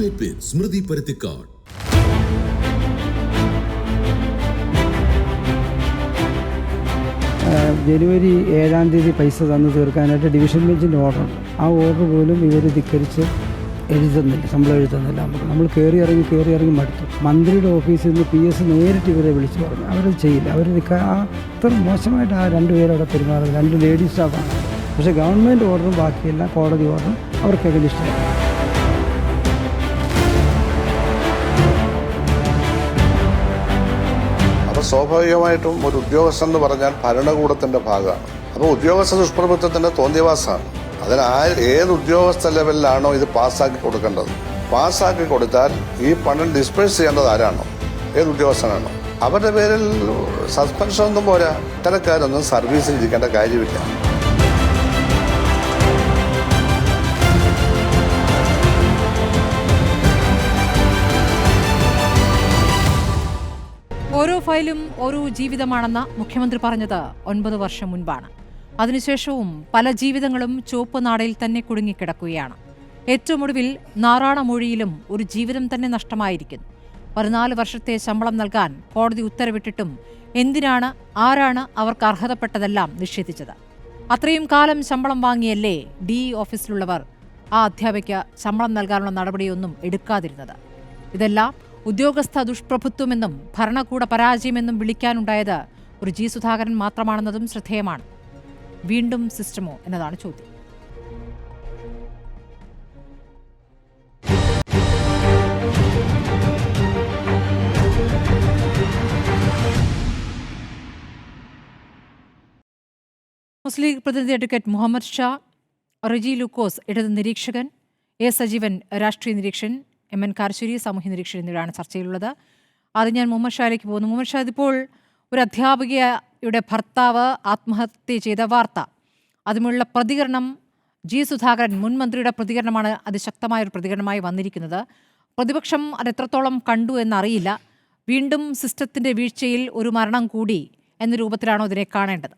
Type in Smriti Parathikkad. ജനുവരി 7-ാം തീയതി പൈസ തന്നു തീർക്കാനായിട്ട് ഡിവിഷൻ ബെഞ്ചിൻ്റെ ഓർഡറുണ്ട്. ആ ഓർഡർ പോലും ഇവർ ധിക്കരിച്ച് എഴുതുന്നില്ല, ശമ്പളം എഴുതുന്നില്ല. നമ്മൾ കയറി ഇറങ്ങി മടുത്തു. മന്ത്രിയുടെ ഓഫീസിൽ നിന്ന് PS നേരിട്ട് ഇവരെ വിളിച്ചു പറഞ്ഞു. അവരത് ചെയ്യില്ല. അത്ര മോശമായിട്ട് ആ രണ്ടുപേരവിടെ പെരുമാറുന്നത്. 2 ലേഡി സ്റ്റാഫാണ്. പക്ഷേ ഗവൺമെൻറ് ഓർഡറും ബാക്കിയെല്ലാം കോടതി ഓർഡറും അവർക്കൊക്കെ ഇഷ്ടമാണ്. സ്വാഭാവികമായിട്ടും ഒരു ഉദ്യോഗസ്ഥൻ എന്ന് പറഞ്ഞാൽ ഭരണകൂടത്തിന്റെ ഭാഗമാണ്. അപ്പോൾ ഉദ്യോഗസ്ഥ ദുഷ്പ്രഭുത്വത്തിന്റെ തോന്നിയവാസമാണ്. അതിന് ഏത് ഉദ്യോഗസ്ഥ ലെവലിലാണോ ഇത് പാസ്സാക്കി കൊടുക്കേണ്ടത്, പാസ്സാക്കി കൊടുത്താൽ ഈ പണം ഡിസ്പേഴ്സ് ചെയ്യേണ്ടത് ആരാണോ, ഏത് ഉദ്യോഗസ്ഥനാണോ, അവരുടെ പേരിൽ സസ്പെൻഷൻ ഒന്നും പോരാ. ഇത്തരക്കാരൊന്നും സർവീസിൽ ഇരിക്കേണ്ട കാര്യമില്ല. ഓരോ ഫയലും ഓരോ ജീവിതമാണെന്ന് മുഖ്യമന്ത്രി പറഞ്ഞത് 9 വർഷം മുൻപാണ്. അതിനുശേഷവും പല ജീവിതങ്ങളും ചുവപ്പ് നാടയിൽ തന്നെ കുടുങ്ങിക്കിടക്കുകയാണ്. ഏറ്റവും ഒടുവിൽ നാറാണമൊഴിയിലും ഒരു ജീവിതം തന്നെ നഷ്ടമായിരിക്കുന്നു. 14 വർഷത്തെ ശമ്പളം നൽകാൻ കോടതി ഉത്തരവിട്ടിട്ടും എന്തിനാണ്, ആരാണ് അവർക്ക് അർഹതപ്പെട്ടതെല്ലാം നിഷേധിച്ചത്? അത്രയും കാലം ശമ്പളം വാങ്ങിയല്ലേ DE ഓഫീസിലുള്ളവർ ആ അധ്യാപകയ്ക്ക് ശമ്പളം നൽകാനുള്ള നടപടിയൊന്നും എടുക്കാതിരുന്നത്? ഇതെല്ലാം ഉദ്യോഗസ്ഥ ദുഷ്പ്രഭുത്വമെന്നും ഭരണകൂട പരാജയമെന്നും വിളിക്കാനുണ്ടായത് ഒരു G. സുധാകരൻ മാത്രമാണെന്നതും ശ്രദ്ധേയമാണ്. വീണ്ടും സിസ്റ്റമോ എന്നതാണ് ചോദ്യം. മുസ്ലിം ലീഗ് പ്രതിനിധി അഡ്വക്കേറ്റ് മുഹമ്മദ് ഷാ, റെജി ലൂക്കോസ് ഇടത് നിരീക്ഷകൻ, A. സജീവൻ രാഷ്ട്രീയ നിരീക്ഷൻ, MN കാരശ്ശേരി സാമൂഹ്യ നിരീക്ഷകൻ എന്നിവരാണ് ചർച്ചയിലുള്ളത്. അത് ഞാൻ മുഹമ്മദ് ഷായിലേക്ക് പോകുന്നു. മുഹമ്മദ് ഷാ, ഇതിപ്പോൾ ഒരു അധ്യാപികയുടെ ഭർത്താവ് ആത്മഹത്യ ചെയ്ത വാർത്ത, അതിനുള്ള പ്രതികരണം G. സുധാകരൻ മുൻ മന്ത്രിയുടെ പ്രതികരണമാണ് അതിശക്തമായൊരു പ്രതികരണമായി വന്നിരിക്കുന്നത്. പ്രതിപക്ഷം അത് എത്രത്തോളം കണ്ടു എന്നറിയില്ല. വീണ്ടും സിസ്റ്റത്തിൻ്റെ വീഴ്ചയിൽ ഒരു മരണം കൂടി എന്ന രൂപത്തിലാണോ ഇതിനെ കാണേണ്ടത്?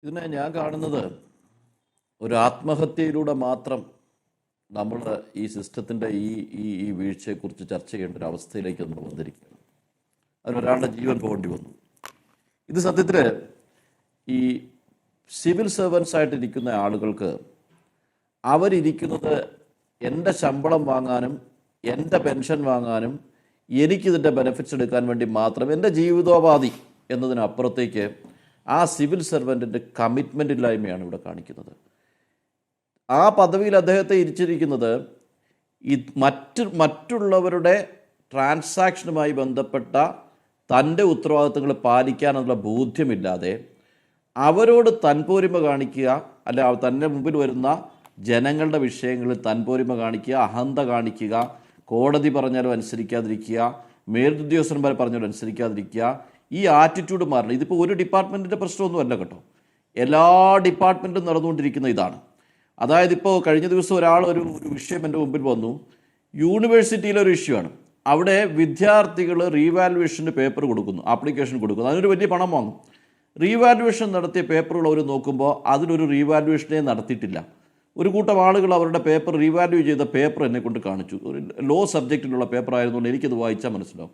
ഇതിനെ ഞാൻ കാണുന്നത് ഒരു ആത്മഹത്യയിലൂടെ മാത്രം നമ്മൾ ഈ സിസ്റ്റത്തിൻ്റെ ഈ വീഴ്ചയെക്കുറിച്ച് ചർച്ച ചെയ്യേണ്ട ഒരു അവസ്ഥയിലേക്ക് നമ്മൾ വന്നിരിക്കുകയാണ്. അതിനൊരാളുടെ ജീവൻ പോകേണ്ടി വന്നു. ഇത് സത്യത്തിൽ ഈ സിവിൽ സർവൻസ് ആയിട്ടിരിക്കുന്ന ആളുകൾക്ക് അവരിയ്ക്കുന്നത് എൻ്റെ ശമ്പളം വാങ്ങാനും എൻ്റെ പെൻഷൻ വാങ്ങാനും എനിക്കിതിൻ്റെ ബെനിഫിറ്റ്സ് എടുക്കാൻ വേണ്ടി മാത്രം, എൻ്റെ ജീവിതോപാധി എന്നതിനപ്പുറത്തേക്ക് ആ സിവിൽ സർവൻറ്റിൻ്റെ കമ്മിറ്റ്മെൻ്റ് ഇല്ലായ്മയാണ് ഇവിടെ കാണിക്കുന്നത്. ആ പദവിയിൽ അദ്ദേഹത്തെ ഇരിച്ചിരിക്കുന്നത് ഈ മറ്റുള്ളവരുടെ ട്രാൻസാക്ഷനുമായി ബന്ധപ്പെട്ട തൻ്റെ ഉത്തരവാദിത്തങ്ങൾ പാലിക്കാനുള്ള ബോധ്യമില്ലാതെ അവരോട് തൻപോരിമ കാണിക്കുക, അല്ല തൻ്റെ മുമ്പിൽ വരുന്ന ജനങ്ങളുടെ വിഷയങ്ങളിൽ തൻപോരിമ കാണിക്കുക, അഹന്ത കാണിക്കുക, കോടതി പറഞ്ഞാലും അനുസരിക്കാതിരിക്കുക, മേലുദ്യോഗസ്ഥന്മാർ പറഞ്ഞാലും അനുസരിക്കാതിരിക്കുക, ഈ ആറ്റിറ്റ്യൂഡ് മാറണം. ഇതിപ്പോൾ ഒരു ഡിപ്പാർട്ട്മെൻറ്റിൻ്റെ പ്രശ്നമൊന്നുമല്ല കേട്ടോ, എല്ലാ ഡിപ്പാർട്ട്മെൻറ്റും നടന്നുകൊണ്ടിരിക്കുന്ന ഇതാണ്. അതായത് ഇപ്പോൾ കഴിഞ്ഞ ദിവസം ഒരു വിഷയം എൻ്റെ മുമ്പിൽ വന്നു. യൂണിവേഴ്സിറ്റിയിലൊരു ഇഷ്യൂ ആണ്. അവിടെ വിദ്യാർത്ഥികൾ റീവാലുവേഷന് പേപ്പർ കൊടുക്കുന്നു, ആപ്ലിക്കേഷൻ കൊടുക്കുന്നു, അതിനൊരു വലിയ പണം വാങ്ങും. റീവാലുവേഷൻ നടത്തിയ പേപ്പറുകൾ അവർ നോക്കുമ്പോൾ അതിലൊരു റീവാലുവേഷനെ നടത്തിയിട്ടില്ല. ഒരു കൂട്ടം ആളുകൾ അവരുടെ പേപ്പർ റീവാല്യൂ ചെയ്ത പേപ്പർ എന്നെ കൊണ്ട് കാണിച്ചു. ഒരു ലോ സബ്ജക്റ്റിലുള്ള പേപ്പർ ആയതുകൊണ്ട് എനിക്കത് വായിച്ചാൽ മനസ്സിലാവും.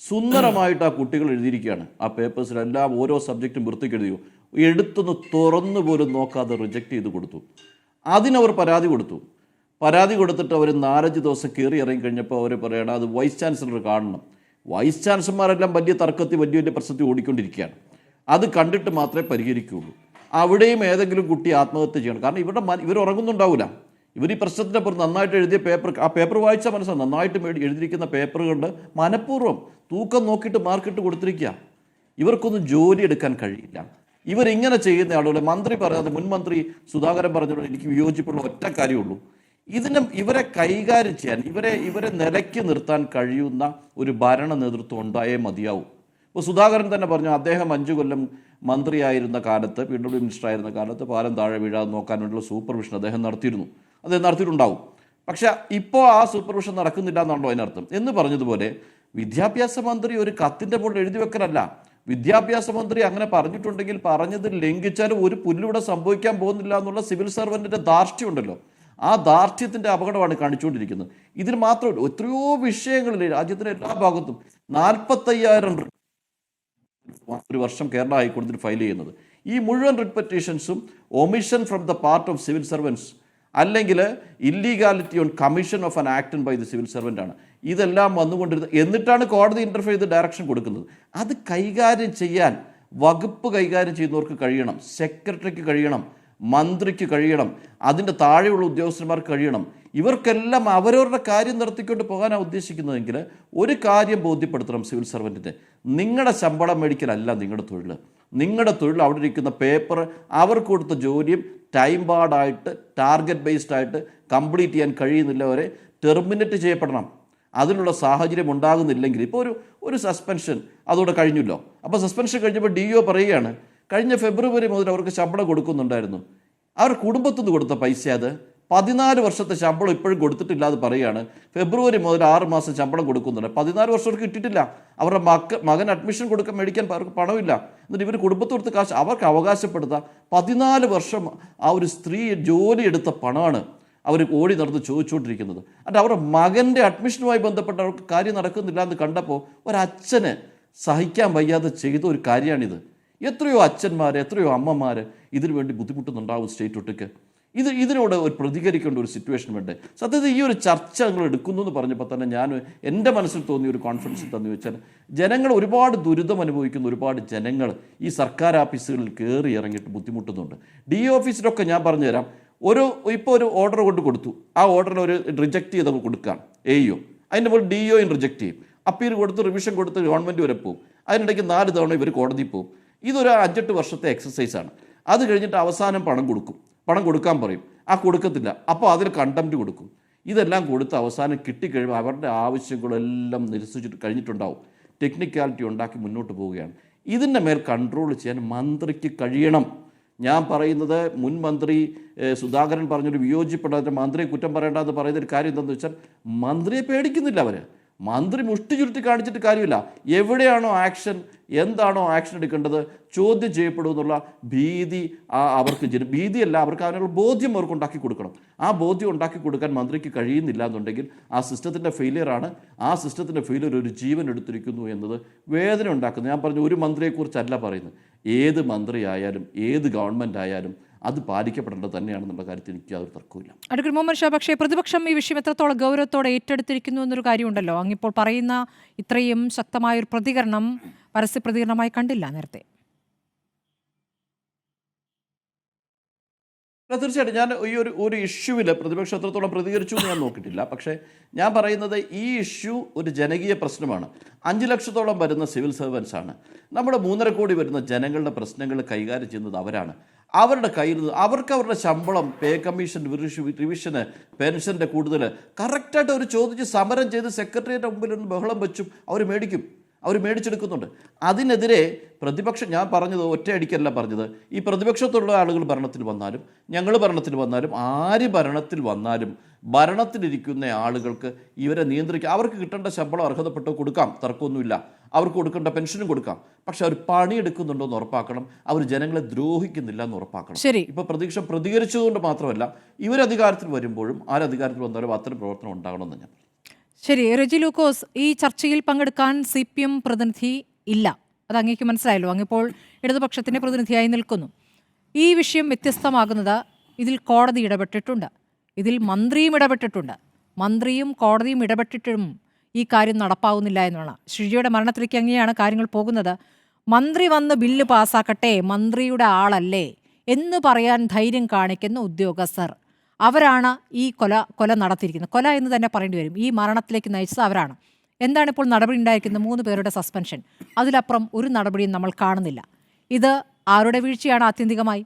സുന്ദരമായിട്ട് ആ കുട്ടികൾ എഴുതിയിരിക്കുകയാണ്. ആ പേപ്പേഴ്സിലെല്ലാം ഓരോ സബ്ജക്റ്റും വൃത്തിക്ക് എഴുതിയോ, എടുത്തൊന്ന് തുറന്നു പോലും നോക്കാതെ റിജക്റ്റ് ചെയ്ത് കൊടുത്തു. അതിനവർ പരാതി കൊടുത്തു. പരാതി കൊടുത്തിട്ട് അവർ 4-5 ദിവസം കയറി ഇറങ്ങി കഴിഞ്ഞപ്പോൾ അവർ പറയണം അത് വൈസ് ചാൻസലർ കാണണം. വൈസ് ചാൻസലർമാരെല്ലാം വലിയ തർക്കത്തിൽ വലിയ പ്രശ്നത്തിൽ ഓടിക്കൊണ്ടിരിക്കുകയാണ്. അത് കണ്ടിട്ട് മാത്രമേ പരിഹരിക്കുകയുള്ളൂ. അവിടെയും ഏതെങ്കിലും കുട്ടി ആത്മഹത്യ ചെയ്യണം. കാരണം ഇവർ ഉറങ്ങുന്നുണ്ടാവില്ല. ഇവർ ഈ പ്രശ്നത്തിൻ്റെ പുറത്ത് നന്നായിട്ട് എഴുതിയ ആ പേപ്പർ വായിച്ചാൽ മനസ്സിലാവും. നന്നായിട്ട് എഴുതിയിരിക്കുന്ന പേപ്പറുകളുടെ മനഃപൂർവ്വം തൂക്കം നോക്കിയിട്ട് മാർക്കിട്ട് കൊടുത്തിരിക്കുക. ഇവർക്കൊന്നും ജോലി എടുക്കാൻ കഴിയില്ല. ഇവരിങ്ങനെ ചെയ്യുന്ന ആളുകളെ മന്ത്രി പറഞ്ഞത്, മുൻ മന്ത്രി സുധാകരൻ പറഞ്ഞത് എനിക്ക് വിയോജിപ്പുള്ള ഒറ്റ കാര്യമുള്ളൂ, ഇവരെ കൈകാര്യം ചെയ്യാൻ, ഇവരെ നിലയ്ക്ക് നിർത്താൻ കഴിയുന്ന ഒരു ഭരണ നേതൃത്വം ഉണ്ടായേ മതിയാവും. ഇപ്പോൾ സുധാകരൻ തന്നെ പറഞ്ഞു, അദ്ദേഹം 5 കൊല്ലം മന്ത്രിയായിരുന്ന കാലത്ത്, PWD മിനിസ്റ്റർ ആയിരുന്ന കാലത്ത് പാലം താഴെ വീഴാതെ നോക്കാൻ വേണ്ടിയുള്ള സൂപ്പർവിഷൻ അദ്ദേഹം നടത്തിയിട്ടുണ്ടാവും. പക്ഷെ ഇപ്പോൾ ആ സൂപ്പർവിഷൻ നടക്കുന്നില്ല എന്നാണല്ലോ അതിനർത്ഥം. എന്ന് പറഞ്ഞതുപോലെ വിദ്യാഭ്യാസ മന്ത്രി ഒരു കത്തിൻ്റെ മുകളിൽ എഴുതി വെക്കലല്ല, വിദ്യാഭ്യാസ മന്ത്രി അങ്ങനെ പറഞ്ഞിട്ടുണ്ടെങ്കിൽ പറഞ്ഞത് ലംഘിച്ചാലും ഒരു പുല്ലിവിടെ സംഭവിക്കാൻ പോകുന്നില്ല എന്നുള്ള സിവിൽ സർവൻറ്റിൻ്റെ ധാർഷ്ട്യം ഉണ്ടല്ലോ, ആ ധാർഷ്ട്യത്തിൻ്റെ അപകടമാണ് കാണിച്ചുകൊണ്ടിരിക്കുന്നത്. ഇതിന് മാത്രമല്ല, എത്രയോ വിഷയങ്ങളിൽ രാജ്യത്തിൻ്റെ എല്ലാ ഭാഗത്തും 45,000 ഒരു വർഷം കേരള ഹൈക്കോടതിയിൽ ഫയൽ ചെയ്യുന്നത്. ഈ മുഴുവൻ റിട്ട് പെറ്റീഷൻസും omission from the part of civil servants അല്ലെങ്കിൽ illegality on commission of an act by the civil servant ആണ്. ഇതെല്ലാം വന്നുകൊണ്ടിരുന്നത്. എന്നിട്ടാണ് കോടതി ഇൻ്റർഫിയർ ചെയ്ത് ഡയറക്ഷൻ കൊടുക്കുന്നത്. അത് കൈകാര്യം ചെയ്യാൻ വകുപ്പ് കൈകാര്യം ചെയ്യുന്നവർക്ക് കഴിയണം, സെക്രട്ടറിക്ക് കഴിയണം, മന്ത്രിക്ക് കഴിയണം, അതിൻ്റെ താഴെയുള്ള ഉദ്യോഗസ്ഥന്മാർക്ക് കഴിയണം. ഇവർക്കെല്ലാം അവരവരുടെ കാര്യം നടത്തിക്കൊണ്ട് പോകാനാണ് ഉദ്ദേശിക്കുന്നതെങ്കിൽ ഒരു കാര്യം ബോധ്യപ്പെടുത്തണം സിവിൽ സർവൻറ്റിന്: നിങ്ങളുടെ ശമ്പളം മേടിക്കലല്ല നിങ്ങളുടെ തൊഴിൽ. നിങ്ങളുടെ തൊഴിൽ അവിടെ ഇരിക്കുന്ന പേപ്പർ, അവർക്ക് കൊടുത്ത ജോലിയും ടൈം ബാർഡായിട്ട് ടാർഗറ്റ് ബേസ്ഡ് ആയിട്ട് കംപ്ലീറ്റ് ചെയ്യാൻ കഴിയുന്നില്ലവരെ ടെർമിനേറ്റ് ചെയ്യപ്പെടണം. അതിനുള്ള സാഹചര്യം ഉണ്ടാകുന്നില്ലെങ്കിൽ ഇപ്പോൾ ഒരു സസ്പെൻഷൻ അതോടെ കഴിഞ്ഞല്ലോ. അപ്പോൾ സസ്പെൻഷൻ കഴിഞ്ഞപ്പോൾ DO പറയുകയാണ് കഴിഞ്ഞ ഫെബ്രുവരി മുതൽ അവർക്ക് ശമ്പളം കൊടുക്കുന്നുണ്ടായിരുന്നു. അവർ കുടുംബത്തിൽ നിന്ന് കൊടുത്ത പൈസ അത് 14 വർഷത്തെ ശമ്പളം ഇപ്പോഴും കൊടുത്തിട്ടില്ല എന്ന് പറയുകയാണ്. ഫെബ്രുവരി മുതൽ 6 മാസം ശമ്പളം കൊടുക്കുന്നുണ്ട്. 14 വർഷം അവർക്ക് കിട്ടിയിട്ടില്ല. അവരുടെ മകൻ അഡ്മിഷൻ മേടിക്കാൻ അവർക്ക് പണമില്ല. എന്നിട്ട് ഇവർ കുടുംബത്തിൽ കൊടുത്ത കാശ് അവർക്ക് അവകാശപ്പെടുത്ത 14 വർഷം ആ ഒരു സ്ത്രീ ജോലി എടുത്ത പണമാണ് അവർ ഓടി നടന്ന് ചോദിച്ചുകൊണ്ടിരിക്കുന്നത്. എന്നിട്ട് അവരുടെ മകൻ്റെ അഡ്മിഷനുമായി ബന്ധപ്പെട്ട് അവർക്ക് കാര്യം നടക്കുന്നില്ല എന്ന് കണ്ടപ്പോൾ ഒരച്ഛന് സഹിക്കാൻ വയ്യാതെ ചെയ്ത ഒരു കാര്യമാണിത്. എത്രയോ അച്ഛന്മാർ, എത്രയോ അമ്മമാർ ഇതിനു വേണ്ടി ബുദ്ധിമുട്ടുന്നുണ്ടാവും സ്റ്റേറ്റ് ഒട്ടുക്ക്. ഇതിനോട് ഒരു പ്രതികരിക്കേണ്ട ഒരു സിറ്റുവേഷൻ വേണ്ടേ? സത്യത്തിൽ ഈ ഒരു ചർച്ച നിങ്ങൾ എടുക്കുന്നു എന്ന് പറഞ്ഞപ്പോൾ തന്നെ ഞാൻ എൻ്റെ മനസ്സിൽ തോന്നിയ ഒരു കോൺഫിഡൻസ് എന്താണെന്ന് വെച്ചാൽ, ജനങ്ങൾ ഒരുപാട് ദുരിതം അനുഭവിക്കുന്ന ഒരുപാട് ജനങ്ങൾ ഈ സർക്കാർ ഓഫീസുകളിൽ കയറി ഇറങ്ങിയിട്ട് ബുദ്ധിമുട്ടുന്നുണ്ട്. DO ഓഫീസിലൊക്കെ ഞാൻ പറഞ്ഞുതരാം, ഇപ്പോൾ ഒരു ഓർഡർ കൊണ്ട് കൊടുത്തു, ആ ഓർഡറിൽ ഒരു റിജക്റ്റ് ചെയ്ത് കൊടുക്കാം AO, അതിൻ്റെ മുകളിൽ DO റിജക്റ്റ് ചെയ്യും, അപ്പീൽ കൊടുത്ത് റിവിഷൻ കൊടുത്ത് ഗവൺമെൻറ് വരെ പോകും. അതിനിടയ്ക്ക് 4 തവണ ഇവർ കോടതിയിൽ പോകും. ഇതൊരു 5-8 വർഷത്തെ എക്സസൈസാണ്. അത് കഴിഞ്ഞിട്ട് അവസാനം പണം കൊടുക്കാൻ പറയും, കൊടുക്കത്തില്ല. അപ്പോൾ അതിൽ കണ്ടംപ്റ്റ് കൊടുക്കും. ഇതെല്ലാം കൊടുത്ത് അവസാനം കിട്ടിക്കഴിയുമ്പോൾ അവരുടെ ആവശ്യങ്ങളെല്ലാം നിരസിച്ചിട്ട് കഴിഞ്ഞിട്ടുണ്ടാവും. ടെക്നിക്കാലിറ്റി ഉണ്ടാക്കി മുന്നോട്ട് പോവുകയാണ്. ഇതിൻ്റെ മേൽ കൺട്രോൾ ചെയ്യാൻ മന്ത്രിക്ക് കഴിയണം. ഞാൻ പറയുന്നത്, മുൻ മന്ത്രി സുധാകരൻ പറഞ്ഞൊരു വിയോജിപ്പെടാതെ മന്ത്രിയെ കുറ്റം പറയേണ്ടെന്ന് പറയുന്നൊരു കാര്യം എന്താണെന്ന് വെച്ചാൽ, മന്ത്രിയെ പേടിക്കുന്നില്ല അവർ. മന്ത്രി മുഷ്ടി ചുരുട്ടി കാണിച്ചിട്ട് കാര്യമില്ല. എവിടെയാണോ ആക്ഷൻ, എന്താണോ ആക്ഷൻ എടുക്കേണ്ടത്, ചോദ്യം ചെയ്യപ്പെടുമെന്നുള്ള ഭീതി അവർക്ക് ഭീതിയല്ല, അവർക്ക് അതിനുള്ള ബോധ്യം അവർക്ക് ഉണ്ടാക്കി കൊടുക്കണം. ആ ബോധ്യം ഉണ്ടാക്കി കൊടുക്കാൻ മന്ത്രിക്ക് കഴിയുന്നില്ല എന്നുണ്ടെങ്കിൽ ആ സിസ്റ്റത്തിൻ്റെ ഫെയിലിയറാണ്. ആ സിസ്റ്റത്തിൻ്റെ ഫെയിലിയർ ഒരു ജീവൻ എടുത്തിരിക്കുന്നു എന്നത് വേദന ഉണ്ടാക്കുന്നു. ഞാൻ പറഞ്ഞു, ഒരു മന്ത്രിയെക്കുറിച്ചല്ല പറയുന്നത്, ഏത് മന്ത്രിയായാലും ഏത് ഗവൺമെൻറ് ആയാലും അത് പാലിക്കപ്പെടേണ്ടത് തന്നെയാണെന്നുള്ള കാര്യത്തിൽ എനിക്ക് യാതൊരു തർക്കമില്ല. അഡ്വക്കേറ്റ് മുഹമ്മദ് ഷാ, പക്ഷേ പ്രതിപക്ഷം ഈ വിഷയം എത്രത്തോളം ഗൗരവത്തോടെ ഏറ്റെടുത്തിരിക്കുന്നു എന്നൊരു കാര്യമുണ്ടല്ലോ. അങ്ങിപ്പോൾ പറയുന്ന ഇത്രയും ശക്തമായൊരു പ്രതികരണം പരസ്യ പ്രതികരണമായി കണ്ടില്ല നേരത്തെ. തീർച്ചയായിട്ടും ഞാൻ ഈ ഒരു ഇഷ്യൂവിൽ പ്രതിപക്ഷം എത്രത്തോളം പ്രതികരിച്ചു എന്ന് ഞാൻ നോക്കിയിട്ടില്ല. പക്ഷേ ഞാൻ പറയുന്നത്, ഈ ഇഷ്യൂ ഒരു ജനകീയ പ്രശ്നമാണ്. 5 ലക്ഷത്തോളം വരുന്ന സിവിൽ സർവൻസ് ആണ്. നമ്മുടെ 3.5 കോടി വരുന്ന ജനങ്ങളുടെ പ്രശ്നങ്ങൾ കൈകാര്യം ചെയ്യുന്നത് അവരാണ്. അവരുടെ കയ്യിൽ നിന്ന് അവരുടെ ശമ്പളം, പേ കമ്മീഷൻ, റിവിഷന്, പെൻഷൻ്റെ കൂടുതൽ കറക്റ്റായിട്ട് അവർ ചോദിച്ച് സമരം ചെയ്ത് സെക്രട്ടേറിയറ്റ് മുമ്പിൽ നിന്ന് ബഹളം വെച്ചും അവർ മേടിച്ചെടുക്കുന്നുണ്ട്. അതിനെതിരെ പ്രതിപക്ഷം, ഞാൻ പറഞ്ഞത് ഒറ്റയടിക്കല്ല പറഞ്ഞത്, ഈ പ്രതിപക്ഷത്തുള്ള ആളുകൾ ഭരണത്തിൽ വന്നാലും ഞങ്ങൾ ഭരണത്തിൽ വന്നാലും ആര് ഭരണത്തിൽ വന്നാലും ഭരണത്തിലിരിക്കുന്ന ആളുകൾക്ക് ഇവരെ നിയന്ത്രിക്കാം. അവർക്ക് കിട്ടേണ്ട ശമ്പളം അർഹതപ്പെട്ടോ കൊടുക്കാം, തർക്കമൊന്നുമില്ല. അവർക്ക് കൊടുക്കേണ്ട പെൻഷനും കൊടുക്കാം. പക്ഷെ അവർ പണിയെടുക്കുന്നുണ്ടോ എന്ന് ഉറപ്പാക്കണം. അവർ ജനങ്ങളെ ദ്രോഹിക്കുന്നില്ല എന്ന് ഉറപ്പാക്കണം. ഇപ്പോൾ പ്രതിപക്ഷം പ്രതികരിച്ചതുകൊണ്ട് മാത്രമല്ല, ഇവരധികാരത്തിൽ വരുമ്പോഴും ആരധികാരത്തിൽ വന്നാലും അത്തരം പ്രവർത്തനം ഉണ്ടാകണമെന്ന് ഞാൻ. ശരി, റെജി ലൂക്കോസ്, ഈ ചർച്ചയിൽ പങ്കെടുക്കാൻ CPM പ്രതിനിധി ഇല്ല, അത് അങ്ങേക്ക് മനസ്സിലായല്ലോ. അങ്ങിപ്പോൾ ഇടതുപക്ഷത്തിൻ്റെ പ്രതിനിധിയായി നിൽക്കുന്നു. ഈ വിഷയം വ്യത്യസ്തമാകുന്നത്, ഇതിൽ കോടതി ഇടപെട്ടിട്ടുണ്ട്, ഇതിൽ മന്ത്രിയും ഇടപെട്ടിട്ടുണ്ട്. മന്ത്രിയും കോടതിയും ഇടപെട്ടിട്ടും ഈ കാര്യം നടപ്പാവുന്നില്ല എന്നാണ്. ശ്രീജിയുടെ മരണത്തിലേക്ക് അങ്ങനെയാണ് കാര്യങ്ങൾ പോകുന്നത്. മന്ത്രി വന്ന് ബില്ല് പാസ്സാക്കട്ടെ, മന്ത്രിയുടെ ആളല്ലേ എന്ന് പറയാൻ ധൈര്യം കാണിക്കുന്ന ഉദ്യോഗസ്ഥർ, അവരാണ് ഈ കൊല നടത്തിയിരിക്കുന്നത്. കൊല എന്ന് തന്നെ പറയേണ്ടി വരും. ഈ മരണത്തിലേക്ക് നയിച്ചത് അവരാണ്. എന്താണ് ഇപ്പോൾ നടപടി ഉണ്ടായിരിക്കുന്നത്? 3 പേരുടെ സസ്പെൻഷൻ. അതിലപ്പുറം ഒരു നടപടിയും നമ്മൾ കാണുന്നില്ല. ഇത് ആരുടെ വീഴ്ചയാണ് ആത്യന്തികമായി?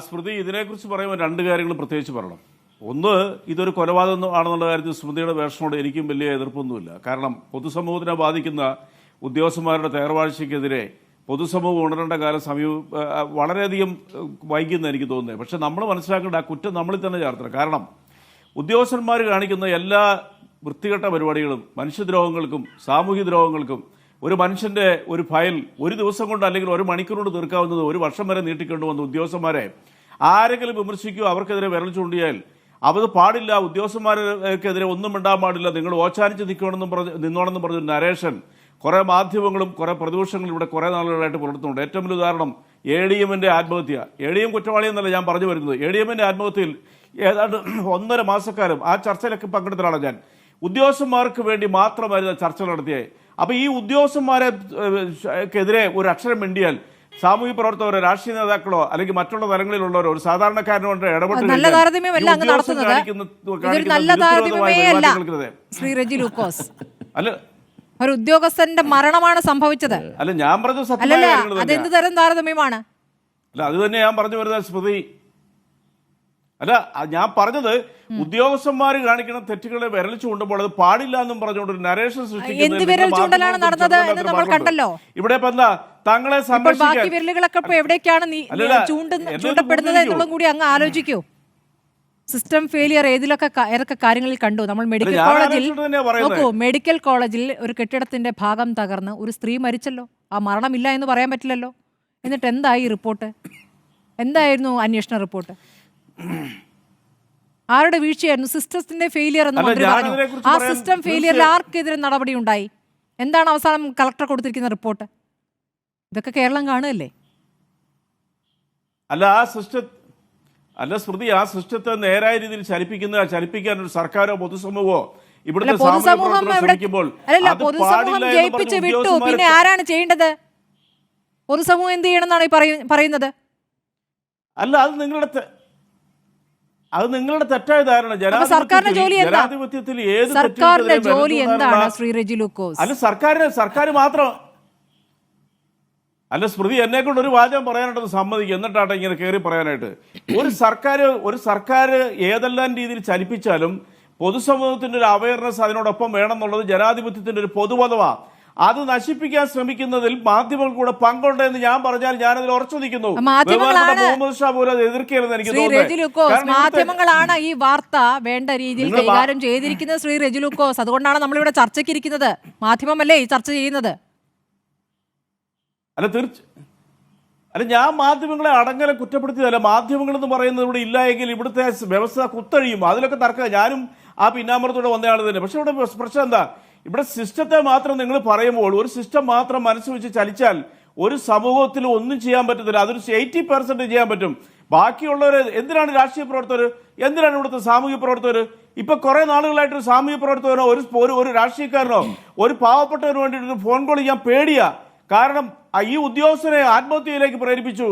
സ്മൃതി, ഇതിനെക്കുറിച്ച് പറയുമ്പോൾ 2 കാര്യങ്ങൾ പ്രത്യേകിച്ച് പറയണം. ഒന്ന്, ഇതൊരു കൊലപാതകം ആണെന്നുള്ള കാര്യത്തിൽ സ്മൃതിയുടെ വേഷനോട് എനിക്കും വലിയ എതിർപ്പൊന്നുമില്ല. കാരണം പൊതുസമൂഹത്തിനെ ബാധിക്കുന്ന ഉദ്യോഗസ്ഥന്മാരുടെ തേർവാഴ്ചയ്ക്കെതിരെ പൊതുസമൂഹം ഉണരേണ്ട കാലം വളരെയധികം വൈകിയെന്ന് എനിക്ക് തോന്നുന്നത്. പക്ഷെ നമ്മൾ മനസ്സിലാക്കേണ്ട ആ കുറ്റം നമ്മളിൽ തന്നെ ചേർത്തണം. കാരണം ഉദ്യോഗസ്ഥന്മാർ കാണിക്കുന്ന എല്ലാ വൃത്തികെട്ട പരിപാടികളും മനുഷ്യദ്രോഹങ്ങൾക്കും സാമൂഹ്യ ദ്രോഹങ്ങൾക്കും ഒരു മനുഷ്യന്റെ ഒരു ഫയൽ ഒരു ദിവസം കൊണ്ട് അല്ലെങ്കിൽ ഒരു മണിക്കൂർ കൊണ്ട് തീർക്കാവുന്നത് ഒരു വർഷം വരെ നീട്ടിക്കൊണ്ടുവന്ന ഉദ്യോഗസ്ഥന്മാരെ ആരെങ്കിലും വിമർശിക്കുകയോ അവർക്കെതിരെ വിരൽ ചൂണ്ടിയാൽ അത് പാടില്ല, ഉദ്യോഗസ്ഥന്മാർക്കെതിരെ ഒന്നും മിണ്ടാൻ പാടില്ല, നിങ്ങൾ ഓച്ചാനിച്ച് നിന്നോണെന്നും പറഞ്ഞ നരേഷൻ കുറേ മാധ്യമങ്ങളും കുറേ പ്രതിപക്ഷങ്ങളും ഇവിടെ കുറേ നാളുകളായിട്ട് പുലർത്തുന്നുണ്ട്. ഏറ്റവും വലിയ ഉദാഹരണം ADMന്റെ ആത്മഹത്യ. ADM കുറ്റവാളിയെന്നല്ല ഞാൻ പറഞ്ഞു വരുന്നത്. ADMന്റെ ആത്മഹത്യയിൽ ഏതാണ്ട് 1.5 മാസക്കാലം ആ ചർച്ചയിലൊക്കെ പങ്കെടുത്തതാണ് ഞാൻ. ഉദ്യോഗസ്ഥന്മാർക്ക് വേണ്ടി മാത്രമായിരുന്നു ചർച്ച നടത്തിയത്. അപ്പൊ ഈ ഉദ്യോഗസ്ഥന്മാരെക്കെതിരെ ഒരു അക്ഷരം മിണ്ടിയാൽ സാമൂഹ്യ പ്രവർത്തകരോ രാഷ്ട്രീയ നേതാക്കളോ അല്ലെങ്കിൽ മറ്റുള്ള തലങ്ങളിലുള്ളവരോ ഒരു സാധാരണക്കാരനോട് നല്ല താരതമ്യമല്ല അങ്ങ് നടത്തുന്നത്. ഇതൊരു നല്ല താരതമ്യമേ അല്ല ശ്രീ റെജി ലൂക്കോസ്. അല്ല, ഒരു ഉദ്യോഗസ്ഥന്റെ മരണമാണ് സംഭവിച്ചത്. അല്ല, ഞാൻ പറഞ്ഞ അല്ലല്ല, അതെന്ത് തരം താരതമ്യമാണ്? അല്ല, അത് തന്നെ ഞാൻ പറഞ്ഞു വരുന്നത് സ്മൃതി. അല്ല, ഞാൻ പറഞ്ഞത് ഉദ്യോഗസ്ഥന്മാർ കാണിക്കുന്ന തെറ്റുകളെ വിരൽ ചൂണ്ടുമ്പോൾ അത് പാടില്ല എന്നും പറഞ്ഞുകൊണ്ട് ഒരു നരേഷൻ എന്ത് വിരൽ ചൂണ്ടലാണ് നടന്നത് എന്ന് നമ്മൾ കണ്ടല്ലോ. ഇവിടെ ഇപ്പൊ എന്താ തങ്ങളെ ബാക്കി വിരലുകളൊക്കെ ഇപ്പൊ എവിടേക്കാണ് ചൂണ്ടപ്പെടുന്നത് എന്നുള്ളതും കൂടി അങ്ങ് ആലോചിക്കൂ. സിസ്റ്റം ഫെയിലിയർ ഏതൊക്കെ കാര്യങ്ങളിൽ കണ്ടു നമ്മൾ. മെഡിക്കൽ കോളേജിൽ നോക്കൂ, മെഡിക്കൽ കോളേജിൽ ഒരു കെട്ടിടത്തിന്റെ ഭാഗം തകർന്ന് ഒരു സ്ത്രീ മരിച്ചല്ലോ. ആ മരണമില്ല എന്ന് പറയാൻ പറ്റില്ലല്ലോ. എന്നിട്ട് എന്തായി റിപ്പോർട്ട്? എന്തായിരുന്നു അന്വേഷണ റിപ്പോർട്ട്? ആരുടെ വീഴ്ചയായിരുന്നു? സിസ്റ്റത്തിന്റെ ഫെയിലിയർ എന്ന് മന്ത്രി പറഞ്ഞു. ആ സിസ്റ്റം ഫെയിലിയറിൽ ആർക്കെതിരെ നടപടി ഉണ്ടായി? എന്താണ് അവസാനം കളക്ടർ കൊടുത്തിരിക്കുന്ന റിപ്പോർട്ട്? ഇതൊക്കെ കേരളം കാണുകയല്ലേ? അല്ല സ്മൃതി, ആ സിസ്റ്റത്തെ നേരായ രീതിയിൽ ചലിപ്പിക്കാൻ ഒരു സർക്കാരോ പൊതുസമൂഹമോ ഇവിടുത്തെ പൊതുസമൂഹം ജയിപ്പിച്ച് വിട്ടു. പിന്നെ ആരാണ് ചെയ്യേണ്ടത്? പൊതുസമൂഹം എന്ത് ചെയ്യണമെന്നാണ് ഈ പറയുന്നത്? അല്ല, അത് നിങ്ങളുടെ തെറ്റായ ധാരണ. സർക്കാരിന്റെ ജോലി സർക്കാരിന്റെ ജോലി എന്താണ് ശ്രീ റെജി ലൂക്കോസ്? അല്ല, സർക്കാർ മാത്രം അല്ല സ്മൃതി, എന്നെ കൊണ്ട് ഒരു വാചകം പറയാനായിട്ടൊന്ന് സമ്മതിക്കും, എന്നിട്ടാട്ടെ ഇങ്ങനെ കയറി പറയാനായിട്ട്. ഒരു സർക്കാർ ഏതെല്ലാം രീതിയിൽ ചലിപ്പിച്ചാലും പൊതുസമൂഹത്തിന്റെ ഒരു അവയർനെസ് അതിനോടൊപ്പം വേണമെന്നുള്ളത് ജനാധിപത്യത്തിന്റെ ഒരു പൊതുപദമാണ്. അത് നശിപ്പിക്കാൻ ശ്രമിക്കുന്നതിൽ മാധ്യമങ്ങൾ കൂടെ പങ്കുണ്ടെന്ന് ഞാൻ പറഞ്ഞാൽ ഞാനതിൽ ഉറച്ചു നിൽക്കുന്നു. മുഹമ്മദ് ഷാ പോലും അത് എതിർക്കരുതെന്ന് എനിക്ക് തോന്നുന്നു. മാധ്യമങ്ങളാണ് ഈ വാർത്ത വേണ്ട രീതിയിൽ കൈകാര്യം ചെയ്തിരിക്കുന്നത് ശ്രീ റെജി ലൂക്കോസ്. അതുകൊണ്ടാണ് നമ്മളിവിടെ ചർച്ചയ്ക്ക് ഇരിക്കുന്നത്. മാധ്യമമല്ലേ ഈ ചർച്ച ചെയ്യുന്നത്? അല്ല, ഞാൻ മാധ്യമങ്ങളെ അടങ്ങലെ കുറ്റപ്പെടുത്തിയതല്ല. മാധ്യമങ്ങൾ എന്ന് പറയുന്നത് ഇവിടെ ഇല്ല എങ്കിൽ ഇവിടുത്തെ വ്യവസ്ഥ കുത്തഴിയും. അതിലൊക്കെ തർക്കം. ഞാനും ആ പിന്നാമ്പുറത്തൂടെ വന്നയാൾ തന്നെ. പക്ഷെ ഇവിടെ പ്രശ്നം എന്താ? ഇവിടെ സിസ്റ്റത്തെ മാത്രം നിങ്ങൾ പറയുമ്പോൾ ഒരു സിസ്റ്റം മാത്രം മനസ്സ് വെച്ച് ചലിച്ചാൽ ഒരു സമൂഹത്തിൽ ഒന്നും ചെയ്യാൻ പറ്റത്തില്ല. അതൊരു 80% ചെയ്യാൻ പറ്റും. ബാക്കിയുള്ളവർ എന്തിനാണ് രാഷ്ട്രീയ പ്രവർത്തകർ? എന്തിനാണ് ഇവിടുത്തെ സാമൂഹ്യ പ്രവർത്തകർ? ഇപ്പൊ കുറെ നാളുകളായിട്ട് ഒരു സാമൂഹ്യ പ്രവർത്തകനോ ഒരു രാഷ്ട്രീയക്കാരനോ ഒരു പാവപ്പെട്ടവന് വേണ്ടിയിട്ട് ഫോൺ കോൾ ചെയ്യാൻ പേടിയാ. കാരണം ഈ ഉദ്യോഗസ്ഥനെ ആത്മഹത്യയിലേക്ക് പ്രേരിപ്പിച്ചു.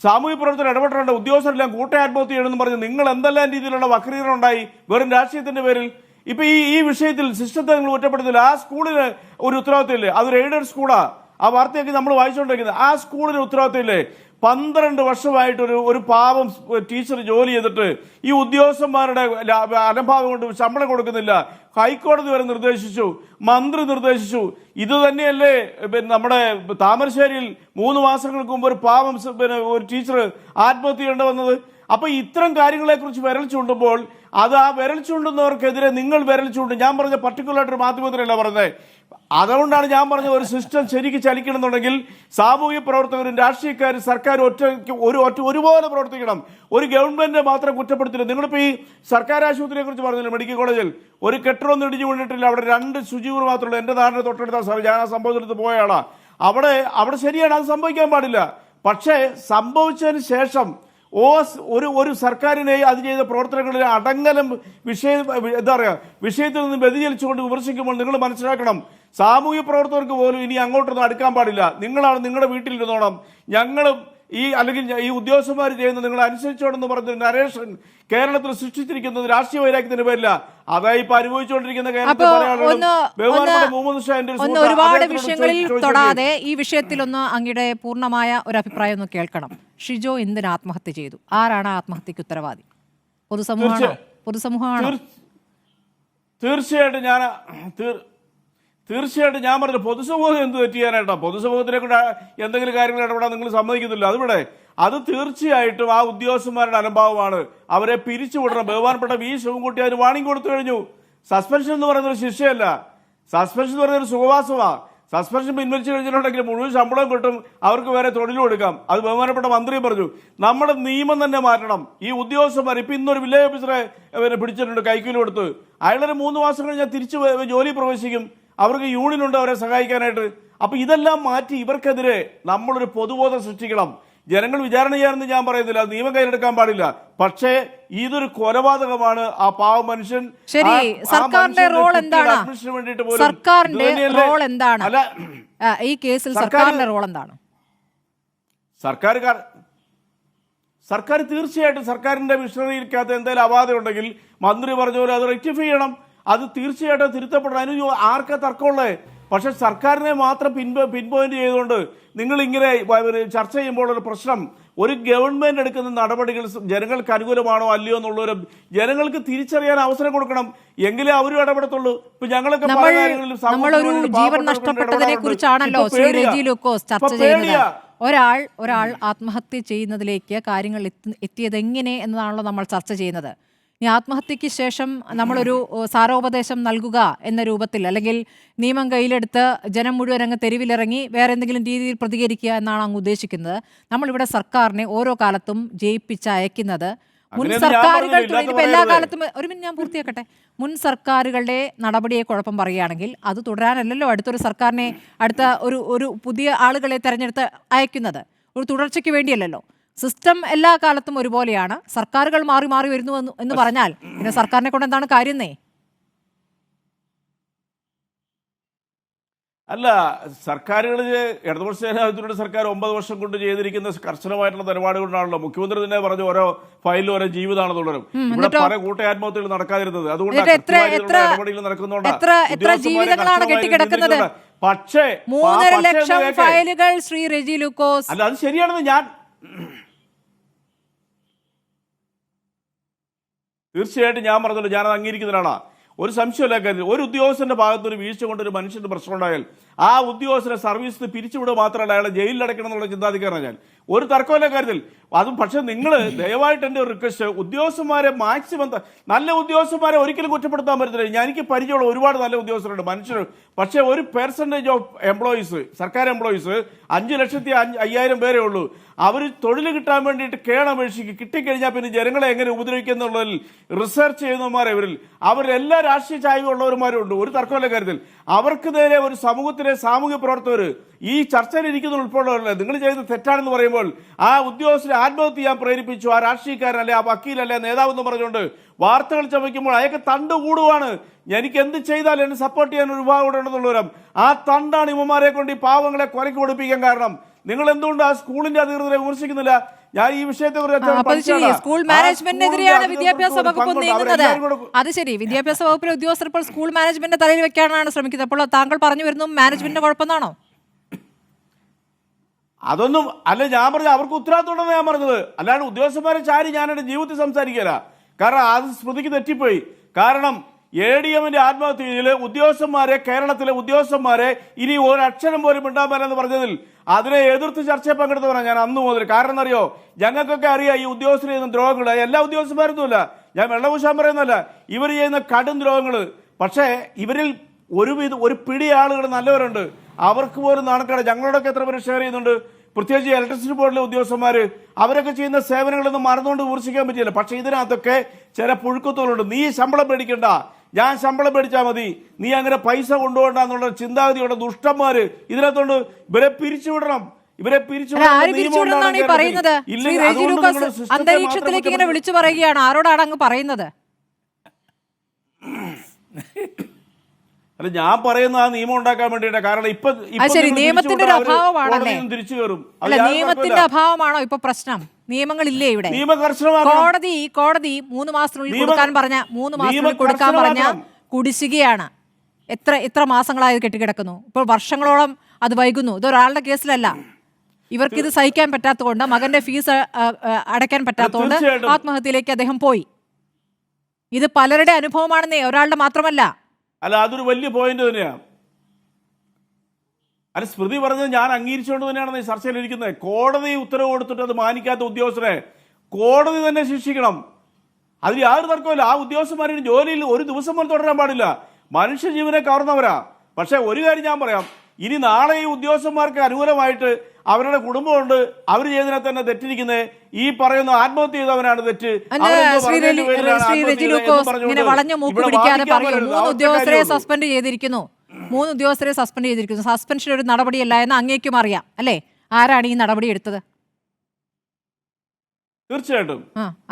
സാമൂഹ്യ പ്രവർത്തകർ ഇടപെടേണ്ട ഉദ്യോഗസ്ഥരെല്ലാം കൂട്ട ആത്മഹത്യ ചെയ്യണമെന്ന് പറഞ്ഞ് നിങ്ങൾ എന്തെല്ലാം രീതിയിലുള്ള വക്രീകരണമുണ്ടായി വെറും രാഷ്ട്രീയത്തിന്റെ പേരിൽ. ഇപ്പൊ ഈ വിഷയത്തിൽ സിസ്റ്റത്തെ നിങ്ങൾ കുറ്റപ്പെടുത്തില്ല. ആ സ്കൂളിന് ഒരു ഉത്തരവാദിത്തമില്ലേ? അതൊരു എയ്ഡഡ് സ്കൂളാ. ആ വാർത്തയൊക്കെ നമ്മൾ വായിച്ചുകൊണ്ടിരിക്കുന്നത്. ആ സ്കൂളിന് ഉത്തരവാദിത്തമില്ലേ? 12 വർഷമായിട്ട് ഒരു പാവം ടീച്ചർ ജോലി ചെയ്തിട്ട് ഈ ഉദ്യോഗസ്ഥന്മാരുടെ അലംഭാവം കൊണ്ട് ശമ്പളം കൊടുക്കുന്നില്ല. ഹൈക്കോടതി വരെ നിർദ്ദേശിച്ചു, മന്ത്രി നിർദ്ദേശിച്ചു. ഇത് തന്നെയല്ലേ നമ്മുടെ താമരശ്ശേരിയിൽ 3 മാസങ്ങൾക്ക് മുമ്പ് ഒരു പാവം ഒരു ടീച്ചർ ആത്മഹത്യ ചെയ്യേണ്ടി വന്നത്. അപ്പൊ ഇത്തരം കാര്യങ്ങളെ കുറിച്ച് വിരൽ ചൂണ്ടുമ്പോൾ അത് ആ വിരൽ ചൂണ്ടുന്നവർക്കെതിരെ നിങ്ങൾ വിരൽ ചൂണ്ടും. ഞാൻ പറഞ്ഞ പർട്ടിക്കുലർ ആയിട്ടൊരു മാധ്യമത്തിനല്ല പറഞ്ഞത്. അതുകൊണ്ടാണ് ഞാൻ പറഞ്ഞത് ഒരു സിസ്റ്റം ശരിക്ക് ചലിക്കണമെന്നുണ്ടെങ്കിൽ സാമൂഹ്യ പ്രവർത്തകരും രാഷ്ട്രീയക്കാരും സർക്കാരും ഒരുപോലെ പ്രവർത്തിക്കണം. ഒരു ഗവൺമെന്റിനെ മാത്രം കുറ്റപ്പെടുത്തില്ല. നിങ്ങളിപ്പോൾ ഈ സർക്കാർ ആശുപത്രിയെ കുറിച്ച് പറഞ്ഞില്ല, മെഡിക്കൽ കോളേജിൽ ഒരു കെട്ടിടമൊന്നും ഇടിഞ്ഞു വീണിട്ടില്ല. അവിടെ 2 ശുചിമുറി മാത്രമേ ഉള്ളൂ. എന്റെ നാടിനെ തൊട്ടടുത്ത സാർ, ഞാൻ ആ സംഭവത്തിനടുത്ത് പോയ ആളാ. അവിടെ ശരിയാണ്, അത് സംഭവിക്കാൻ പാടില്ല. പക്ഷേ സംഭവിച്ചതിന് ശേഷം ഒരു സർക്കാരിനെ അത് ചെയ്ത പ്രവർത്തനങ്ങളിൽ അടങ്കലം വിഷയത്തിൽ നിന്ന് വ്യതിചലിച്ചുകൊണ്ട് വിമർശിക്കുമ്പോൾ നിങ്ങൾ മനസ്സിലാക്കണം, സാമൂഹ്യ പ്രവർത്തകർക്ക് പോലും ഇനി അങ്ങോട്ടൊന്നും അടുക്കാൻ പാടില്ല. നിങ്ങളാണ് നിങ്ങളുടെ വീട്ടിലിരുന്നോണം, ഞങ്ങളും അല്ലെങ്കിൽ ഈ ഉദ്യോഗസ്ഥന്മാർ ചെയ്യുന്നത് നിങ്ങൾ അനുസരിച്ചോണെന്ന് പറഞ്ഞ നരേഷൻ കേരളത്തിൽ സൃഷ്ടിച്ചിരിക്കുന്നത് രാഷ്ട്രീയ വൈരാഗ്യത്തിന് പേരില്ല. അതായി ഇപ്പൊ അനുഭവിച്ചുകൊണ്ടിരിക്കുന്ന ഒരുപാട് വിഷയങ്ങളിൽ തൊടാതെ ഈ വിഷയത്തിലൊന്ന് അങ്ങയുടെ പൂർണ്ണമായ ഒരു അഭിപ്രായം ഒന്ന് കേൾക്കണം. ഷിജോ എന്തിന് ആത്മഹത്യ ചെയ്തു? ആരാണ് ആത്മഹത്യക്ക് ഉത്തരവാദി? പൊതുസമൂഹമാണോ? തീർച്ചയായിട്ടും ഞാൻ പറഞ്ഞു പൊതുസമൂഹം എന്ത് തെറ്റിയാനായിട്ടാ? പൊതുസമൂഹത്തിനെ കൊണ്ട് എന്തെങ്കിലും കാര്യങ്ങൾ ഇടപെടാൻ നിങ്ങൾ സമ്മതിക്കുന്നില്ല. അത് തീർച്ചയായിട്ടും ആ ഉദ്യോഗസ്ഥന്മാരുടെ അലംഭാവമാണ്. അവരെ പിരിച്ചുവിടണം. ബഹുമാനപ്പെട്ട വി ശിവൻകുട്ടി അതിന് വാണിംഗ് കൊടുത്തു കഴിഞ്ഞു. സസ്പെൻഷൻ എന്ന് പറയുന്നത് ഒരു ശിക്ഷയല്ല. സസ്പെൻഷൻ എന്ന് പറയുന്നത് ഒരു സുഖവാസമാണ്. സസ്പെൻഷൻ പിൻവലിച്ചു കഴിഞ്ഞിട്ടുണ്ടെങ്കിൽ മുഴുവൻ ശമ്പളം കിട്ടും, അവർക്ക് വേറെ തൊഴിലും എടുക്കാം. അത് ബഹുമാനപ്പെട്ട മന്ത്രി പറഞ്ഞു. നമ്മുടെ നിയമം തന്നെ മാറ്റണം. ഈ ഉദ്യോഗസ്ഥന്മാർ ഇപ്പം ഇന്നൊരു വില്ലേജ് ഓഫീസറെ പിടിച്ചിട്ടുണ്ട് കൈക്കൂലി കൊടുത്ത്. അയാളൊരു 3 മാസം കഴിഞ്ഞാൽ തിരിച്ച് ജോലി പ്രവേശിക്കും. അവർക്ക് യൂണിയൻ ഉണ്ട് അവരെ സഹായിക്കാനായിട്ട്. അപ്പൊ ഇതെല്ലാം മാറ്റി ഇവർക്കെതിരെ നമ്മളൊരു പൊതുബോധം സൃഷ്ടിക്കണം. ജനങ്ങൾ വിചാരണ ചെയ്യാനെന്ന് ഞാൻ പറയുന്നില്ല, നിയമം കയ്യിലെടുക്കാൻ പാടില്ല. പക്ഷേ ഇതൊരു കൊലപാതകമാണ്. ആ പാവ മനുഷ്യൻ ശരി, സർക്കാരിന്റെ റോൾ എന്താണ്? സർക്കാരിന്റെ റോൾ എന്താണ് ഈ കേസിൽ? സർക്കാരിന്റെ റോൾ എന്താണ്? സർക്കാർ തീർച്ചയായിട്ടും സർക്കാരിന്റെ മിഷണറിക്കകത്ത് എന്തെങ്കിലും അപാധ ഉണ്ടെങ്കിൽ മന്ത്രി പറഞ്ഞ പോലെ അത് റെക്ടിഫൈ ചെയ്യണം. അത് തീർച്ചയായിട്ടും തിരുത്തപ്പെടണം. അതിന് ആർക്കാ തർക്കമുള്ളേ? പക്ഷെ സർക്കാരിനെ മാത്രം പിൻപോയിന്റ് ചെയ്തുകൊണ്ട് നിങ്ങൾ ഇങ്ങനെ ചർച്ച ചെയ്യുമ്പോൾ ഒരു പ്രശ്നം, ഒരു ഗവൺമെന്റ് എടുക്കുന്ന നടപടികൾ ജനങ്ങൾക്ക് അനുകൂലമാണോ അല്ലയോ എന്നുള്ളൊരു ജനങ്ങൾക്ക് തിരിച്ചറിയാൻ അവസരം കൊടുക്കണം. എങ്കിലേ അവരും ഇടപെടത്തുള്ളൂ. ഇപ്പൊ ഞങ്ങളൊക്കെ നമ്മളൊരു ജീവൻ നഷ്ടപ്പെട്ടതിനെ കുറിച്ചാണല്ലോ ശ്രീ റെജി ലൂക്കോസ് ചർച്ച ചെയ്യുന്നത്. ഒരാൾ ആത്മഹത്യ ചെയ്യുന്നതിലേക്ക് കാര്യങ്ങൾ എത്തിയത് എങ്ങനെ എന്നതാണല്ലോ നമ്മൾ ചർച്ച ചെയ്യുന്നത്. ഈ ആത്മഹത്യക്ക് ശേഷം നമ്മളൊരു സാരോപദേശം നൽകുക എന്ന രൂപത്തിൽ, അല്ലെങ്കിൽ നിയമം കയ്യിലെടുത്ത് ജനം മുഴുവൻ അങ്ങ് തെരുവിലിറങ്ങി വേറെ എന്തെങ്കിലും രീതിയിൽ പ്രതികരിക്കുക എന്നാണ് അങ്ങ് ഉദ്ദേശിക്കുന്നത്. നമ്മളിവിടെ സർക്കാരിനെ ഓരോ കാലത്തും ജയിപ്പിച്ചയക്കുന്നത് മുൻ സർക്കാരുകൾ ഇപ്പൊ എല്ലാ കാലത്തും, ഒരു മിനിറ്റ് ഞാൻ പൂർത്തിയാക്കട്ടെ, മുൻ സർക്കാരുകളുടെ നടപടിയെ കുഴപ്പം പറയുകയാണെങ്കിൽ അത് തുടരാനല്ലല്ലോ അടുത്തൊരു സർക്കാരിനെ, അടുത്ത ഒരു പുതിയ ആളുകളെ തെരഞ്ഞെടുത്ത് അയക്കുന്നത്. ഒരു തുടർച്ചയ്ക്ക് വേണ്ടിയല്ലല്ലോ. സിസ്റ്റം എല്ലാ കാലത്തും ഒരുപോലെയാണ്. സർക്കാരുകൾ മാറി മാറി വരുന്നു എന്ന് പറഞ്ഞാൽ പിന്നെ സർക്കാരിനെ കൊണ്ട് എന്താണ് കാര്യന്നേ? അല്ല, സർക്കാരുകൾ ഇടതുപക്ഷ ജനാധിപത്യത്തിന്റെ സർക്കാർ 9 വർഷം കൊണ്ട് ചെയ്തിരിക്കുന്ന കർശനമായിട്ടുള്ള നിലപാട് കൊണ്ടാണല്ലോ. മുഖ്യമന്ത്രി തന്നെ പറഞ്ഞു ഓരോ ഫയലിലും ഓരോ ജീവിതമാണ് തുടരും. ഇവിടെ പല കൂട്ടയാത്മഹത്യകൾ നടക്കാതിരുന്നത് അതുകൊണ്ടാണ് നടപടികൾ നടക്കുന്നുണ്ട്. പക്ഷേ 3.5 ലക്ഷം ഫയലുകൾ ശ്രീ റെജി ലൂക്കോസ്. അല്ല, അത് ശരിയാണെന്ന് ഞാൻ തീർച്ചയായിട്ടും ഞാൻ പറഞ്ഞല്ലോ, ഞാനത് അംഗീകരിക്കുന്നതിനാണ്. ഒരു സംശയമില്ല കാര്യം. ഒരു ഉദ്യോഗസ്ഥന്റെ ഭാഗത്തൊരു വീഴ്ച കൊണ്ടൊരു മനുഷ്യന്റെ പ്രശ്നം ഉണ്ടായാൽ ആ ഉദ്യോഗസ്ഥനെ സർവീസിന് പിരിച്ചുവിടുക മാത്രമല്ല, അയാളെ ജയിലിൽ അടയ്ക്കണം എന്നുള്ള ചിന്താധികാരമാണ് ഞാൻ. ഒരു തർക്കമില്ല കാര്യത്തിൽ അതും. പക്ഷെ നിങ്ങൾ ദയവായിട്ട് എൻ്റെ ഒരു റിക്വസ്റ്റ്, ഉദ്യോഗസ്ഥന്മാരെ മാക്സിമം നല്ല ഉദ്യോഗസ്ഥന്മാരെ ഒരിക്കലും കുറ്റപ്പെടുത്താൻ പറ്റത്തില്ല. എനിക്ക് പരിചയമുള്ള ഒരുപാട് നല്ല ഉദ്യോഗസ്ഥരുണ്ട്, മനുഷ്യർ. പക്ഷേ ഒരു പെർസെൻറ്റേജ് ഓഫ് എംപ്ലോയീസ്, സർക്കാർ എംപ്ലോയീസ് 5,05,000 പേരേ ഉള്ളൂ. അവർ തൊഴിൽ കിട്ടാൻ വേണ്ടിയിട്ട് കേണപേക്ഷിക്ക് കിട്ടിക്കഴിഞ്ഞാൽ പിന്നെ ജനങ്ങളെ എങ്ങനെ ഉപദ്രവിക്കുന്നുള്ളതിൽ റിസർച്ച് ചെയ്യുന്നവന്മാരെ അവരെല്ലാ രാഷ്ട്രീയ ചായ്വുള്ളവന്മാരും ഉണ്ട്. ഒരു തർക്കമില്ല കാര്യത്തിൽ. അവർക്ക് നേരെ ഒരു സമൂഹത്തിലെ സാമൂഹ്യ പ്രവർത്തകർ ഈ ചർച്ചയിൽ ഇരിക്കുന്ന ഉൾപ്പെടെയുള്ള നിങ്ങൾ ചെയ്ത് തെറ്റാണെന്ന് പറയുമ്പോൾ ആ ഉദ്യോഗസ്ഥരെ ആത്മഹത്യ ചെയ്യാൻ പ്രേരിപ്പിച്ചു ആ രാഷ്ട്രീയക്കാരനല്ലേ, ആ വക്കീലല്ലേ, നേതാവെന്ന് പറഞ്ഞുകൊണ്ട് വാർത്തകൾ ചമയ്ക്കുമ്പോൾ അയാൾക്ക് തണ്ട് കൂടുവാണ്. എനിക്ക് എന്ത് ചെയ്താലും എന്നെ സപ്പോർട്ട് ചെയ്യാൻ ഒരു വിഭാഗം ഉണ്ടെന്നുള്ളവരും ആ തണ്ടാണ് ഇവന്മാരെ കൊണ്ട് ഈ പാവങ്ങളെ കൊലയ്ക്ക് കൊടുപ്പിക്കാൻ കാരണം. നിങ്ങൾ എന്തുകൊണ്ട് ആ സ്കൂളിന്റെ അധികൃതരെ വിമർശിക്കുന്നില്ല? ഞാൻ ഈ വിഷയത്തെ സ്കൂൾ മാനേജ്മെന്റിനെതിരെയാണ് വിദ്യാഭ്യാസ വകുപ്പ് നീങ്ങുന്നത്. അത് ശരി, വിദ്യാഭ്യാസ വകുപ്പിലെ ഉദ്യോഗസ്ഥർ ഇപ്പോൾ സ്കൂൾ മാനേജ്മെന്റിന്റെ തലയിൽ വെക്കാനാണ് ശ്രമിക്കുന്നത്. അപ്പോൾ താങ്കൾ പറഞ്ഞു വരുന്നു മാനേജ്മെന്റിന്റെ കുഴപ്പമെന്നാണോ? അതൊന്നും അല്ല ഞാൻ പറഞ്ഞത്. അവർക്ക് ഉത്തരവാദിത്തമുണ്ടെന്ന് ഞാൻ പറഞ്ഞത്. അല്ലാണ്ട് ഉദ്യോഗസ്ഥന്മാരെ ചാരി ഞാൻ എൻ്റെ ജീവിതത്തിൽ സംസാരിക്കില്ല. കാരണം അത് സ്മൃതിക്ക് തെറ്റിപ്പോയി. കാരണം ADM ആത്മഹത്യയിൽ ഉദ്യോഗസ്ഥന്മാരെ, കേരളത്തിലെ ഉദ്യോഗസ്ഥന്മാരെ ഇനി ഒരക്ഷരം പോലും മിണ്ടാൻ പറഞ്ഞതിൽ അതിനെ എതിർത്ത് ചർച്ചയിൽ പങ്കെടുത്തവരാണ് ഞാൻ അന്ന് മുതൽ. കാരണം എന്നറിയോ, ഞങ്ങൾക്കൊക്കെ അറിയാം ഈ ഉദ്യോഗസ്ഥർ ചെയ്യുന്ന ദ്രോഹങ്ങൾ. എല്ലാ ഉദ്യോഗസ്ഥന്മാരൊന്നുമില്ല, ഞാൻ വെള്ളപൂശാൻ പറയുന്നതല്ല, ഇവർ ചെയ്യുന്ന കടും ദ്രോഹങ്ങൾ. പക്ഷേ ഇവരിൽ ഒരു പിടി ആളുകൾ നല്ലവരുണ്ട്. അവർക്ക് പോലും നാണക്കേട്. ഞങ്ങളോടൊക്കെ എത്ര പേര് ഷെയർ ചെയ്യുന്നുണ്ട്, പ്രത്യേകിച്ച് ഇലക്ട്രിസിറ്റി ബോർഡിലെ ഉദ്യോഗസ്ഥന്മാർ. അവരൊക്കെ ചെയ്യുന്ന സേവനങ്ങളൊന്നും മറന്നുകൊണ്ട് വിമർശിക്കാൻ പറ്റില്ല. പക്ഷെ ഇതിനകത്തൊക്കെ ചില പുഴുക്കത്തോളുണ്ട്. നീ ശമ്പളം മേടിക്കണ്ട, ഞാൻ ശമ്പളം മേടിച്ചാൽ മതി, നീ അങ്ങനെ പൈസ കൊണ്ടുപോകണ്ട എന്നുള്ള ചിന്താഗതിയുള്ള ദുഷ്ടന്മാര് ഇതിനകത്തോണ്ട്. ഇവരെ പിരിച്ചുവിടണം. ഇവരെ അന്തരീക്ഷത്തിലേക്ക് ഇങ്ങനെ വിളിച്ചു പറയുകയാണ്. ആരോടാണ് അങ്ങ് പറയുന്നത്? അല്ല, ഞാൻ പറയുന്ന ആ നിയമം ഉണ്ടാക്കാൻ വേണ്ടിയിട്ട്. കാരണം ഇപ്പൊ നിയമത്തിന്റെ ഒരു അഭാവമാണല്ലേ? തിരിച്ചു കയറും. നിയമത്തിന്റെ അഭാവമാണോ ഇപ്പൊ പ്രശ്നം? നിയമങ്ങളില്ലേ ഇവിടെ? കോടതി 3 മാസത്തിനുള്ളിൽ കൊടുക്കാൻ പറഞ്ഞ 3 മാസത്തിനുള്ളിൽ കൊടുക്കാൻ പറഞ്ഞ കുടിശ്ശികയാണ്. എത്ര മാസങ്ങളായത് കെട്ടിക്കിടക്കുന്നു. ഇപ്പോൾ വർഷങ്ങളോളം അത് വൈകുന്നു. ഇതൊരാളുടെ കേസിലല്ല. ഇവർക്കിത് സഹിക്കാൻ പറ്റാത്തതുകൊണ്ട്, മകന്റെ ഫീസ് അടയ്ക്കാൻ പറ്റാത്തതുകൊണ്ട് ആത്മഹത്യയിലേക്ക് അദ്ദേഹം പോയി. ഇത് പലരുടെ അനുഭവമാണെന്നേ, ഒരാളുടെ മാത്രമല്ല. അല്ല, അതൊരു വലിയ പോയിന്റ് തന്നെയാണ്. അല്ല, സ്മൃതി പറഞ്ഞത് ഞാൻ അംഗീകരിച്ചുകൊണ്ട് തന്നെയാണ് ഈ ചർച്ചയിലിരിക്കുന്നത്. കോടതി ഉത്തരവ് കൊടുത്തിട്ട് അത് മാനിക്കാത്ത ഉദ്യോഗസ്ഥരെ കോടതി തന്നെ ശിക്ഷിക്കണം. അതിൽ യാതൊരു തർക്കമില്ല. ആ ഉദ്യോഗസ്ഥന്മാരുടെ ജോലിയിൽ ഒരു ദിവസം പോലും തുടരാൻ പാടില്ല. മനുഷ്യജീവനെ കവർന്നവരാ. പക്ഷെ ഒരു കാര്യം ഞാൻ പറയാം, ഇനി നാളെ ഈ ഉദ്യോഗസ്ഥന്മാർക്ക് അനുകൂലമായിട്ട് അവരുടെ കുടുംബമുണ്ട്, അവർ ചെയ്തതിനെ തന്നെ തെറ്റിരിക്കുന്നത് ഈ പറയുന്ന ആത്മഹത്യ ചെയ്തവനാണ് തെറ്റ്. ഇങ്ങനെ വളഞ്ഞ മൂക്ക് പിടിക്കാതെ പറയൂ. 3 ഉദ്യോഗസ്ഥരെ സസ്പെൻഡ് ചെയ്തിരിക്കുന്നു. 3 ഉദ്യോഗസ്ഥരെ സസ്പെൻഡ് ചെയ്തിരിക്കുന്നു. സസ്പെൻഷൻ ഒരു നടപടിയല്ല എന്ന് അങ്ങേക്കും അറിയാം അല്ലേ? ആരാണ് ഈ നടപടി എടുത്തത്? തീർച്ചയായിട്ടും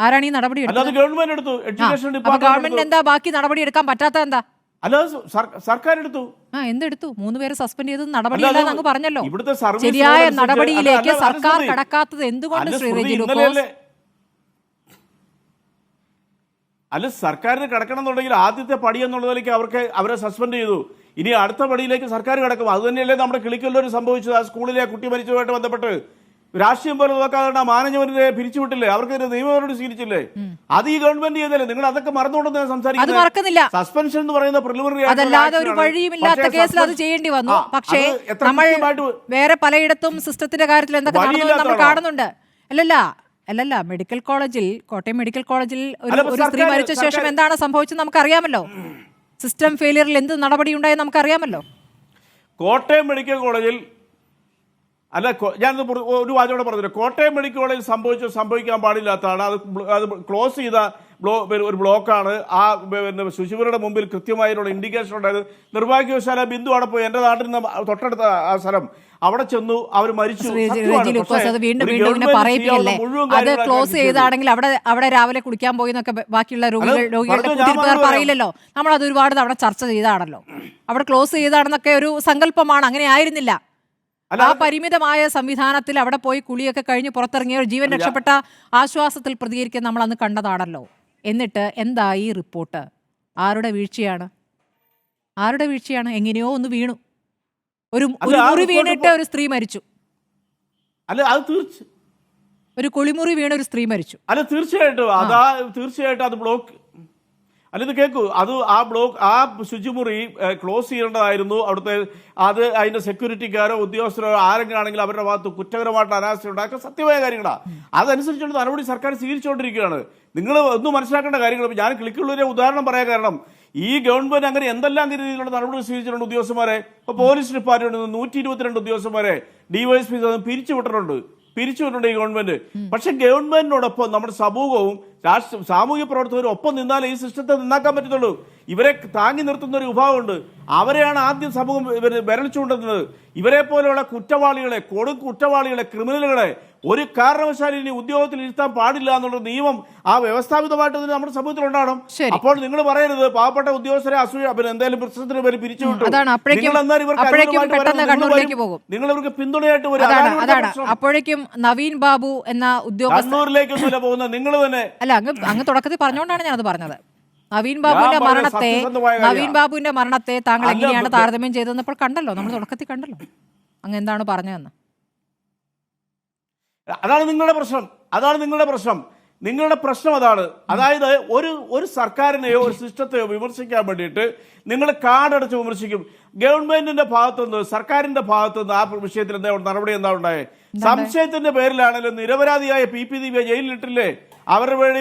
ആരാണ് ഈ നടപടി എടുത്തത്? ഗവൺമെന്റ് എടുത്തു. എഡ്യൂക്കേഷൻ ഗവൺമെന്റ് എന്താ ബാക്കി നടപടി എടുക്കാൻ പറ്റാത്ത എന്താ? അല്ലാതെ സർക്കാർ എടുത്തു. എന്തെടുത്തു? 3 പേരെ സസ്പെൻഡ് ചെയ്തത് നടപടിയില്ലെന്ന് അങ്ങ് പറഞ്ഞല്ലോ. ഇവിടുത്തെ ശരിയായ നടപടിയിലേക്ക് സർക്കാർ കടക്കാത്തത് എന്തുകൊണ്ട് ശ്രീ റെജി ലൂക്കോസ്? അല്ല, സർക്കാരിന് കിടക്കണം എന്നുണ്ടെങ്കിൽ ആദ്യത്തെ പടി എന്നുള്ളതിലേക്ക് അവരെ സസ്പെൻഡ് ചെയ്തു. ഇനി അടുത്ത പടിയിലേക്ക് സർക്കാർ കിടക്കും. അത് തന്നെയല്ലേ നമ്മുടെ കിളിക്കല്ലൂർ സംഭവിച്ചത്. ആ സ്കൂളിലെ കുട്ടി മരിച്ചതുമായിട്ട് ബന്ധപ്പെട്ട് രാഷ്ട്രീയം പോലെ നോക്കാതെ മാനേജ്മെന്റിനെ പിരിച്ചുവിട്ടില്ലേ, അവർക്ക് നിയമപരമായിട്ട് സ്വീകരിച്ചില്ലേ? അത് ഈ ഗവൺമെന്റ് ചെയ്തല്ലേ? നിങ്ങൾ അതൊക്കെ മറന്നുകൊണ്ടെന്ന് സംസാരിക്കുന്നത്. സസ്പെൻഷൻ എന്ന് പറയുന്ന പ്രിലിമിനറി അതല്ലാതെ ഒരു വഴിയുമില്ലാത്ത കേസിൽ അത് ചെയ്യേണ്ടി വന്നു. പക്ഷേ നമ്മൾ വേറെ പലയിടത്തും സിസ്റ്റത്തിന്റെ കാര്യത്തിൽ എന്തൊക്കെ നടന്നു നമ്മൾ കാണുന്നുണ്ട്. അല്ലല്ല മെഡിക്കൽ കോളേജിൽ, കോട്ടയം മെഡിക്കൽ കോളേജിൽ ഒരു സ്ത്രീ മരിച്ച ശേഷം എന്താണ് സംഭവിച്ചത് നമുക്കറിയാമല്ലോ. സിസ്റ്റം ഫെയിലിയറിൽ എന്ത് നടപടി ഉണ്ടായി നമുക്കറിയാമല്ലോ. കോട്ടയം മെഡിക്കൽ കോളേജിൽ ഞാൻ ഒരു വാചകോടെ പറഞ്ഞില്ല. കോട്ടയം മെഡിക്കൽ കോളേജിൽ സംഭവിക്കാൻ പാടില്ലാത്തതാണ്. അത് ക്ലോസ് ചെയ്ത ഒരു ബ്ലോക്കാണ്. ആ ശുചിമുറിയുടെ മുമ്പിൽ കൃത്യമായിട്ടുള്ള ഇൻഡിക്കേഷൻ ഉണ്ടായത്. നിർഭാഗ്യവശാല ബിന്ദു അവിടെ പോയി, എന്റെ നാട്ടിൽ നിന്ന് തൊട്ടടുത്ത ആ സ്ഥലം, അവിടെ ചെന്നു, അവർ മരിച്ചു. വീണ്ടും ഇങ്ങനെ പറയിപ്പിക്കല്ലേ? അത് ക്ലോസ് ചെയ്താണെങ്കിൽ അവിടെ രാവിലെ കുളിക്കാൻ പോയി എന്നൊക്കെ ബാക്കിയുള്ള രോഗികളുടെ കൂട്ടിരിപ്പുകാർ പറയില്ലല്ലോ. നമ്മൾ അത് ഒരുപാട് തവണ ചർച്ച ചെയ്താണല്ലോ. അവിടെ ക്ലോസ് ചെയ്താണെന്നൊക്കെ ഒരു സങ്കല്പമാണ്. അങ്ങനെ ആയിരുന്നില്ല. ആ പരിമിതമായ സംവിധാനത്തിൽ അവിടെ പോയി കുളിയൊക്കെ കഴിഞ്ഞ് പുറത്തിറങ്ങിയ ജീവൻ രക്ഷപ്പെട്ട ആശ്വാസത്തിൽ പ്രതികരിക്കാൻ നമ്മൾ അന്ന് കണ്ടതാണല്ലോ. എന്നിട്ട് എന്താ ഈ റിപ്പോർട്ട്? ആരുടെ വീഴ്ചയാണ്? എങ്ങനെയോ ഒന്ന് വീണു, ഒരു മുറി വീണിട്ട് ഒരു സ്ത്രീ മരിച്ചു. ഒരു കുളിമുറി വീണ ഒരു സ്ത്രീ മരിച്ചു. തീർച്ചയായിട്ടും അത് ബ്ലോക്ക്. ഇത് കേൾക്കൂ, ആ ശുചിമുറി ക്ലോസ് ചെയ്യേണ്ടതായിരുന്നു. അവിടുത്തെ അതിന്റെ സെക്യൂരിറ്റിക്കാരോ ഉദ്യോഗസ്ഥരോ ആരെങ്കിലും ആണെങ്കിൽ അവരുടെ ഭാഗത്ത് കുറ്റകരമായിട്ട് അനാസ്ഥ ഉണ്ടാക്കുക സത്യമായ കാര്യങ്ങളാണ്. അതനുസരിച്ചുള്ള നടപടി സർക്കാർ സ്വീകരിച്ചുകൊണ്ടിരിക്കുകയാണ്. നിങ്ങൾ ഒന്നും മനസ്സിലാക്കേണ്ട കാര്യങ്ങൾ. ഞാൻ കിളിക്കുള്ളൂരെ ഉദാഹരണം പറയാൻ കാരണം, ഈ ഗവൺമെന്റ് അങ്ങനെ എന്തെല്ലാം രീതിയിലുള്ള നടപടി സ്വീകരിച്ചിട്ടുണ്ട്. ഉദ്യോഗസ്ഥന്മാരെ ഇപ്പോൾ പോലീസ് ഡിപ്പാർട്ട്മെന്റിൽ നിന്ന് 122 ഉദ്യോഗസ്ഥന്മാരെ ഡിവൈഎസ്പി പിരിച്ചുവിട്ടിട്ടുണ്ട് ഈ ഗവൺമെന്റ്. പക്ഷെ ഗവൺമെന്റിനോടൊപ്പം നമ്മുടെ സമൂഹവും സാമൂഹ്യ പ്രവർത്തകരും ഒപ്പം നിന്നാലേ ഈ സിസ്റ്റത്തെ നന്നാക്കാൻ പറ്റത്തുള്ളൂ. ഇവരെ താങ്ങി നിർത്തുന്ന ഒരു വിഭാഗമുണ്ട്. അവരെയാണ് ആദ്യം സമൂഹം വിരൽ ചൂണ്ടുന്നത്. ഇവരെ പോലെയുള്ള കുറ്റവാളികളെ, കുറ്റവാളികളെ, ക്രിമിനലുകളെ ഒരു കാരണവശാലും ഇനി ഉദ്യോഗത്തിൽ ഇരുത്താൻ പാടില്ല എന്നുള്ള നിയമം ആ വ്യവസ്ഥാപിതമായിട്ട് നമ്മുടെ സമൂഹത്തിൽ ഉണ്ടാകണം. അപ്പോൾ നിങ്ങൾ പറയരുത് പാവപ്പെട്ട ഉദ്യോഗസ്ഥരെ അസൂയ എന്തെങ്കിലും പ്രശ്നത്തിന് പേര് പിരിച്ചുവിട്ടു, നിങ്ങൾ ഇവർക്ക് പിന്തുണയായിട്ട് വരും. അപ്പോഴേക്കും നവീൻ ബാബു എന്ന ഉദ്യോഗസ്ഥൻ കണ്ണൂരിലേക്കൊന്നുമില്ല പോകുന്നത്. നിങ്ങൾ തന്നെ അല്ല, അങ്ങ് തുടക്കത്തിൽ പറഞ്ഞുകൊണ്ടാണ് ഞാനത് പറഞ്ഞത്. നവീൻ ബാബുവിന്റെ മരണത്തെ താങ്കൾ എങ്ങനെയാണ് താരതമ്യം ചെയ്തതെന്ന് ഇപ്പോൾ കണ്ടല്ലോ, നമ്മൾ തുടക്കത്തിൽ കണ്ടല്ലോ അങ്ങ് എന്താണ് പറഞ്ഞതെന്ന്. അതാണ് നിങ്ങളുടെ പ്രശ്നം. നിങ്ങളുടെ പ്രശ്നം അതാണ്. അതായത് ഒരു സർക്കാരിനെയോ ഒരു സിസ്റ്റത്തെയോ വിമർശിക്കാൻ വേണ്ടിയിട്ട് നിങ്ങൾ കാടടച്ച് വിമർശിക്കും. ഗവൺമെന്റിന്റെ ഭാഗത്തുനിന്ന്, സർക്കാരിന്റെ ഭാഗത്തുനിന്ന് ആ വിഷയത്തിൽ നടപടി എന്താ ഉണ്ടായത്? സംശയത്തിന്റെ പേരിലാണെങ്കിലും നിരപരാധിയായ PP ദിവ്യ ജയിലിലിട്ടില്ലേ? അവരുടെ വേണ്ടി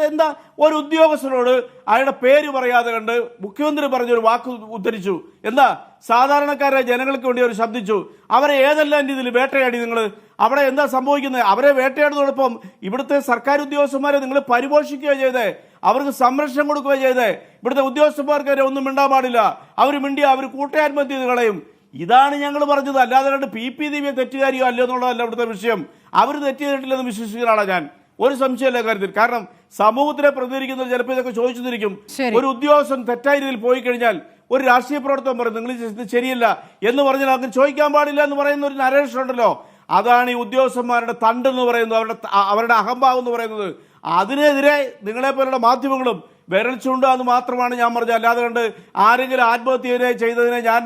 എന്താ ഒരു ഉദ്യോഗസ്ഥനോട് അയാളുടെ പേര് പറയാതെ കണ്ട് മുഖ്യമന്ത്രി പറഞ്ഞൊരു വാക്ക് ഉദ്ധരിച്ചു. എന്താ സാധാരണക്കാരായ ജനങ്ങൾക്ക് വേണ്ടി അവർ ശബ്ദിച്ചു. അവരെ ഏതെല്ലാം രീതിയിൽ വേട്ടയാടി നിങ്ങൾ? അവിടെ എന്താ സംഭവിക്കുന്നത്? അവരെ വേട്ടയാടുന്നതോടൊപ്പം ഇവിടുത്തെ സർക്കാർ ഉദ്യോഗസ്ഥന്മാരെ നിങ്ങൾ പരിപോഷിക്കുകയോ ചെയ്തേ, അവർക്ക് സംരക്ഷണം കൊടുക്കുകയോ ചെയ്തേ. ഇവിടുത്തെ ഉദ്യോഗസ്ഥന്മാർക്ക് വരെ ഒന്നും മിണ്ടാൻ പാടില്ല. അവർ മിണ്ടിയ അവർ കൂട്ടയാത്മഹത്യ ചെയ്ത് കളയും. ഇതാണ് ഞങ്ങൾ പറഞ്ഞത്. അല്ലാതെ കണ്ട് PP ദിവ്യ തെറ്റുകാരിയോ അല്ലോ എന്നുള്ളതല്ല ഇവിടുത്തെ വിഷയം. അവർ തെറ്റ് ചെയ്തിട്ടില്ലെന്ന് വിശ്വസിക്കുന്ന ഞാൻ, ഒരു സംശയമല്ല കാര്യത്തിൽ. കാരണം സമൂഹത്തിനെ പ്രതിനിധീകരിക്കുന്നത് ചിലപ്പോൾ ഇതൊക്കെ ചോദിച്ചിരിക്കും. ഒരു ഉദ്യോഗസ്ഥൻ തെറ്റായ രീതിയിൽ പോയി കഴിഞ്ഞാൽ ഒരു രാഷ്ട്രീയ പ്രവർത്തനം പറയും നിങ്ങൾ ശരിയല്ല എന്ന് പറഞ്ഞാൽ അങ്ങനെ ചോദിക്കാൻ പാടില്ല എന്ന് പറയുന്ന ഒരു നരേഷൻ ഉണ്ടല്ലോ. അതാണ് ഈ ഉദ്യോഗസ്ഥന്മാരുടെ തണ്ടെന്ന് പറയുന്നത്, അവരുടെ അഹംഭാവം എന്ന് പറയുന്നത്. അതിനെതിരെ നിങ്ങളെപ്പോലുള്ള മാധ്യമങ്ങളും വിരൽ ചൂണ്ടാന്ന് മാത്രമാണ് ഞാൻ പറഞ്ഞത്. അല്ലാതെ കണ്ട് ആരെങ്കിലും ആത്മഹത്യ ചെയ്തതിനെ ഞാൻ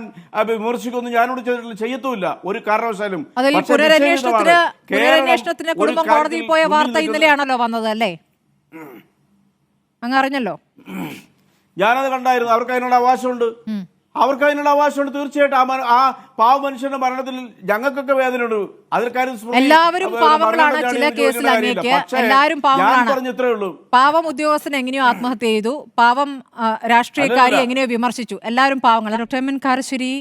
വിമർശിക്കൊന്നും ഞാനോട് ചെയ്യത്തുമില്ല ഒരു കാരണവശാലും. കുടുംബം കോടതിയിൽ പോയ വാർത്ത ഇന്നലെയാണല്ലോ വന്നത് അല്ലേ? അങ്ങ് അറിഞ്ഞല്ലോ? ഞാനത് കണ്ടായിരുന്നു. അവർക്ക് അതിനുള്ള അവകാശമുണ്ട്. അവർക്ക് അതിനുള്ള അവകാശമുണ്ട്. തീർച്ചയായിട്ടും ആ പാവ മനുഷ്യന്റെ മരണത്തിൽ ഞങ്ങൾക്കൊക്കെ വേദനയുണ്ട്. അതിൽ കാര്യം എല്ലാവരും പാവങ്ങളാണ്. ചില കേസിൽ അങ്ങേക്ക് എല്ലാവരും പാവങ്ങളാണ്. പറഞ്ഞിത്രേ ഉള്ളൂ. പാവം ഉദ്യോഗസ്ഥൻ എങ്ങനെയോ ആത്മഹത്യ ചെയ്തു, പാവം രാഷ്ട്രീയക്കാരി എങ്ങനെയോ വിമർശിച്ചു. എല്ലാവരും പാവങ്ങൾ. ഡോക്ടർ എം എൻ കാരശ്ശേരി,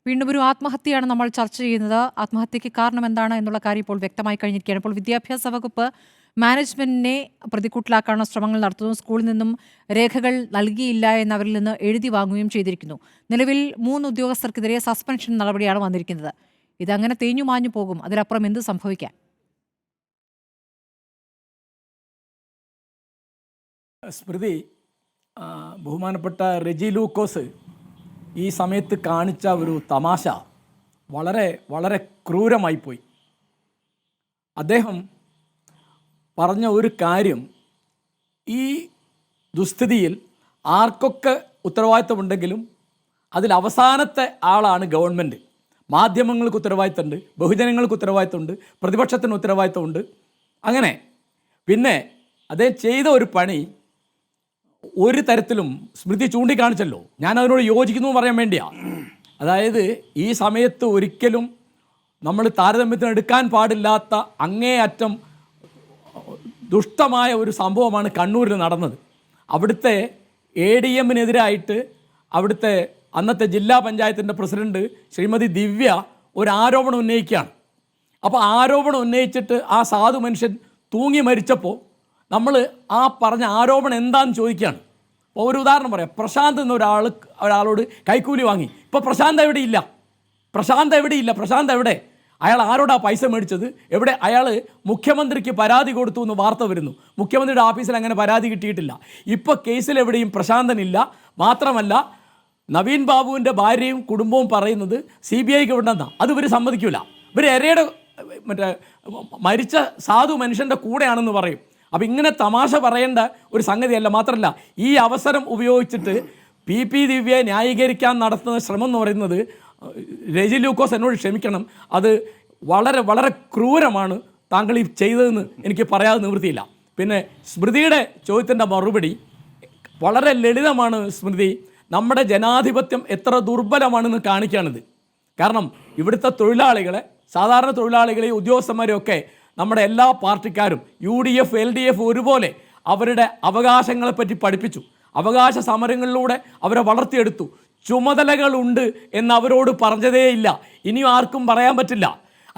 വീണ്ടും ഒരു ആത്മഹത്യയാണ് നമ്മൾ ചർച്ച ചെയ്യുന്നത്. ആത്മഹത്യക്ക് കാരണം എന്താണ് എന്നുള്ള കാര്യം ഇപ്പോൾ വ്യക്തമായി കഴിഞ്ഞിരിക്കുകയാണ്. ഇപ്പോൾ വിദ്യാഭ്യാസ വകുപ്പ് മാനേജ്മെന്റിനെ പ്രതിക്കൂട്ടിലാക്കാനുള്ള ശ്രമങ്ങൾ നടത്തുന്നു. സ്കൂളിൽ നിന്നും രേഖകൾ നൽകിയില്ല എന്നവരിൽ നിന്ന് എഴുതി വാങ്ങുകയും ചെയ്തിരിക്കുന്നു. നിലവിൽ 3 ഉദ്യോഗസ്ഥർക്കെതിരെ സസ്പെൻഷൻ നടപടിയാണ് വന്നിരിക്കുന്നത്. ഇതങ്ങനെ തേഞ്ഞു മാഞ്ഞു പോകും. അതിലപ്പുറം എന്ത് സംഭവിക്കാൻ? സ്മൃതി, ബഹുമാനപ്പെട്ട റെജി ലൂക്കോസ് ഈ സമയത്ത് കാണിച്ച ഒരു തമാശ വളരെ വളരെ ക്രൂരമായിപ്പോയി. അദ്ദേഹം പറഞ്ഞ ഒരു കാര്യം, ഈ ദുസ്ഥിതിയിൽ ആർക്കൊക്കെ ഉത്തരവാദിത്തമുണ്ടെങ്കിലും അതിൽ അവസാനത്തെ ആളാണ് ഗവൺമെൻറ്. മാധ്യമങ്ങൾക്ക് ഉത്തരവാദിത്തമുണ്ട്, ബഹുജനങ്ങൾക്ക് ഉത്തരവാദിത്തമുണ്ട്, പ്രതിപക്ഷത്തിന് ഉത്തരവാദിത്തമുണ്ട്. അങ്ങനെ പിന്നെ അദ്ദേഹം ചെയ്ത ഒരു പണി ഒരു തരത്തിലും സ്മൃതി ചൂണ്ടിക്കാണിച്ചല്ലോ, ഞാൻ അതിനോട് യോജിക്കുന്നു എന്ന് പറയാൻ വേണ്ടിയാണ്. അതായത് ഈ സമയത്ത് ഒരിക്കലും നമ്മൾ താരതമ്യത്തിന് എടുക്കാൻ പാടില്ലാത്ത അങ്ങേയറ്റം ദുഷ്ടമായ ഒരു സംഭവമാണ് കണ്ണൂരിൽ നടന്നത്. അവിടുത്തെ ADM-നെതിരായിട്ട് അവിടുത്തെ അന്നത്തെ ജില്ലാ പഞ്ചായത്തിൻ്റെ പ്രസിഡന്റ് ശ്രീമതി ദിവ്യ ഒരു ആരോപണം ഉന്നയിക്കുകയാണ്. അപ്പോൾ ആരോപണം ഉന്നയിച്ചിട്ട് ആ സാധു മനുഷ്യൻ തൂങ്ങി മരിച്ചപ്പോൾ നമ്മൾ ആ പറഞ്ഞ ആരോപണം എന്താണെന്ന് ചോദിക്കുകയാണ്. അപ്പോൾ ഒരു ഉദാഹരണം പറയാം. പ്രശാന്ത് എന്ന ഒരാളോട് കൈക്കൂലി വാങ്ങി. ഇപ്പോൾ പ്രശാന്ത് എവിടെയില്ല. പ്രശാന്ത് എവിടെ? അയാൾ ആരോടാ പൈസ മേടിച്ചത്? എവിടെ? അയാൾ മുഖ്യമന്ത്രിക്ക് പരാതി കൊടുത്തു എന്ന് വാർത്ത വരുന്നു. മുഖ്യമന്ത്രിയുടെ ഓഫീസിൽ അങ്ങനെ പരാതി കിട്ടിയിട്ടില്ല. ഇപ്പോൾ കേസിൽ എവിടെയും പ്രശാന്തനില്ല. മാത്രമല്ല നവീൻ ബാബുവിൻ്റെ ഭാര്യയും കുടുംബവും പറയുന്നത് CBIക്ക് വിടണമെന്നാണ്. അത് ഇവർ സമ്മതിക്കില്ല. ഇവർ എരയുടെ മരിച്ച സാധു മനുഷ്യൻ്റെ കൂടെയാണെന്ന് പറയും. അപ്പോൾ ഇങ്ങനെ തമാശ പറയേണ്ട ഒരു സംഗതിയല്ല. മാത്രമല്ല ഈ അവസരം ഉപയോഗിച്ചിട്ട് PP ദിവ്യയെ ന്യായീകരിക്കാൻ നടത്തുന്ന ശ്രമം എന്ന് പറയുന്നത്, റെജി ലൂക്കോസ് എന്നോട് ക്ഷമിക്കണം, അത് വളരെ വളരെ ക്രൂരമാണ് താങ്കൾ ഈ ചെയ്തതെന്ന് എനിക്ക് പറയാതെ നിവൃത്തിയില്ല. പിന്നെ സ്മൃതിയുടെ ചോദ്യത്തിൻ്റെ മറുപടി വളരെ ലളിതമാണ്. സ്മൃതി, നമ്മുടെ ജനാധിപത്യം എത്ര ദുർബലമാണെന്ന് കാണിക്കുകയാണിത്. കാരണം ഇവിടുത്തെ തൊഴിലാളികളെ, സാധാരണ തൊഴിലാളികളെ, ഉദ്യോഗസ്ഥന്മാരെയൊക്കെ നമ്മുടെ എല്ലാ പാർട്ടിക്കാരും UDF LDF ഒരുപോലെ അവരുടെ അവകാശങ്ങളെപ്പറ്റി പഠിപ്പിച്ചു. അവകാശ സമരങ്ങളിലൂടെ അവരെ വളർത്തിയെടുത്തു. ചുമതലകളുണ്ട് എന്ന് അവരോട് പറഞ്ഞതേയില്ല. ഇനിയും ആർക്കും പറയാൻ പറ്റില്ല.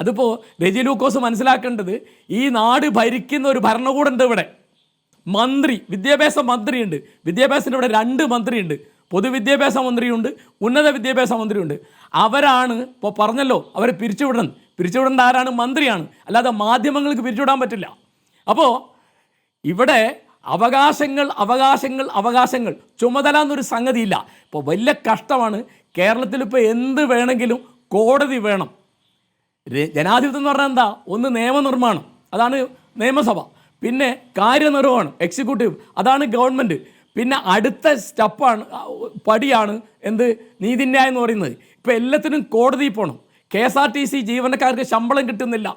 അതിപ്പോൾ റെജി ലൂക്കോസ് മനസ്സിലാക്കേണ്ടത്, ഈ നാട് ഭരിക്കുന്ന ഒരു ഭരണകൂടമുണ്ട് ഇവിടെ. മന്ത്രി, വിദ്യാഭ്യാസ മന്ത്രിയുണ്ട്. വിദ്യാഭ്യാസത്തിൻ്റെ ഇവിടെ 2 മന്ത്രിയുണ്ട്. പൊതുവിദ്യാഭ്യാസ മന്ത്രിയുണ്ട്, ഉന്നത വിദ്യാഭ്യാസ മന്ത്രിയുണ്ട്. അവരാണ് ഇപ്പോൾ പറഞ്ഞല്ലോ അവരെ പിരിച്ചുവിടേണ്ട ആരാണ്? മന്ത്രിയാണ്. അല്ലാതെ മാധ്യമങ്ങൾക്ക് പിരിച്ചുവിടാൻ പറ്റില്ല. അപ്പോൾ ഇവിടെ അവകാശങ്ങൾ ചുമതല എന്നൊരു സംഗതിയില്ല. ഇപ്പോൾ വലിയ കഷ്ടമാണ്. കേരളത്തിൽ ഇപ്പോൾ എന്ത് വേണമെങ്കിലും കോടതി വേണം. ജനാധിപത്യം എന്ന് പറഞ്ഞാൽ എന്താ? ഒന്ന് നിയമനിർമ്മാണം, അതാണ് നിയമസഭ. പിന്നെ കാര്യനിർവഹണം, എക്സിക്യൂട്ടീവ്, അതാണ് ഗവൺമെൻറ്. പിന്നെ അടുത്ത സ്റ്റെപ്പാണ്, പടിയാണ് എന്ത്? നീതിന്യായം എന്ന് പറയുന്നത്. ഇപ്പോൾ എല്ലാത്തിനും കോടതിയിൽ പോകണം. KSRTC ജീവനക്കാർക്ക് ശമ്പളം കിട്ടുന്നില്ല.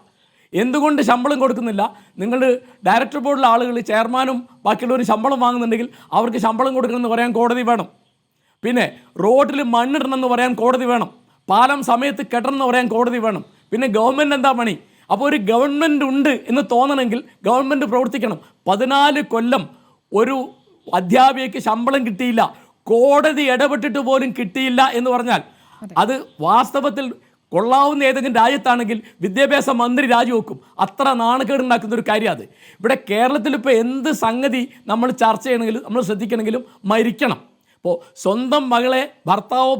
എന്തുകൊണ്ട് ശമ്പളം കൊടുക്കുന്നില്ല? നിങ്ങൾ ഡയറക്ടർ ബോർഡിലെ ആളുകൾ, ചെയർമാനും ബാക്കിയുള്ളവരും ശമ്പളം വാങ്ങുന്നുണ്ടെങ്കിൽ അവർക്ക് ശമ്പളം കൊടുക്കണമെന്ന് പറയാൻ കോടതി വേണം. പിന്നെ റോഡിൽ മണ്ണിടണമെന്ന് പറയാൻ കോടതി വേണം. പാലം സമയത്ത് കെട്ടണമെന്ന് പറയാൻ കോടതി വേണം. പിന്നെ ഗവൺമെൻറ് എന്താ പണി? അപ്പോൾ ഒരു ഗവൺമെൻറ് ഉണ്ട് എന്ന് തോന്നണമെങ്കിൽ ഗവൺമെൻറ് പ്രവർത്തിക്കണം. 14 കൊല്ലം ഒരു അധ്യാപികയ്ക്ക് ശമ്പളം കിട്ടിയില്ല, കോടതി ഇടപെട്ടിട്ട് പോലും കിട്ടിയില്ല എന്ന് പറഞ്ഞാൽ അത് വാസ്തവത്തിൽ കൊള്ളാവുന്ന ഏതെങ്കിലും രാജ്യത്താണെങ്കിൽ വിദ്യാഭ്യാസ മന്ത്രി രാജിവെക്കും. അത്ര നാണക്കേടുണ്ടാക്കുന്ന ഒരു കാര്യം അത്. ഇവിടെ കേരളത്തിൽ ഇപ്പോൾ എന്ത് സംഗതി നമ്മൾ ചർച്ച ചെയ്യണമെങ്കിലും നമ്മൾ ശ്രദ്ധിക്കണമെങ്കിലും മരിക്കണം. ഇപ്പോൾ സ്വന്തം മകളെ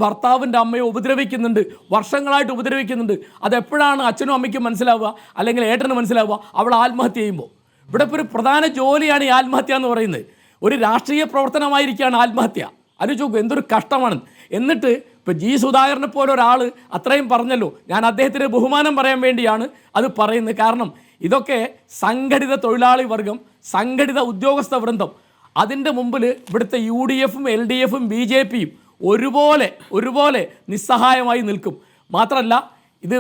ഭർത്താവിൻ്റെ അമ്മയോ ഉപദ്രവിക്കുന്നുണ്ട്, വർഷങ്ങളായിട്ട് ഉപദ്രവിക്കുന്നുണ്ട്. അതെപ്പോഴാണ് അച്ഛനും അമ്മയ്ക്കും മനസ്സിലാവുക, അല്ലെങ്കിൽ ഏട്ടന് മനസ്സിലാവുക? അവൾ ആത്മഹത്യ ചെയ്യുമ്പോൾ. ഇവിടെ ഇപ്പോൾ ഒരു പ്രധാന ജോലിയാണ് ഈ ആത്മഹത്യ എന്ന് പറയുന്നത്. ഒരു രാഷ്ട്രീയ പ്രവർത്തനമായിരിക്കുകയാണ് ആത്മഹത്യ. ആലോചിച്ച് നോക്കൂ, എന്തൊരു കഷ്ടമാണ്. എന്നിട്ട് ഇപ്പോൾ G. സുധാകരനെ പോലെ ഒരാൾ അത്രയും പറഞ്ഞല്ലോ. ഞാൻ അദ്ദേഹത്തിന് ബഹുമാനം പറയാൻ വേണ്ടിയാണ് അത് പറയുന്നത്. കാരണം ഇതൊക്കെ സംഘടിത തൊഴിലാളി വർഗം, സംഘടിത ഉദ്യോഗസ്ഥ വൃന്ദം, അതിൻ്റെ മുമ്പിൽ ഇവിടുത്തെ UDFും LDFും BJPയും ഒരുപോലെ നിസ്സഹായമായി നിൽക്കും. മാത്രമല്ല ഇത്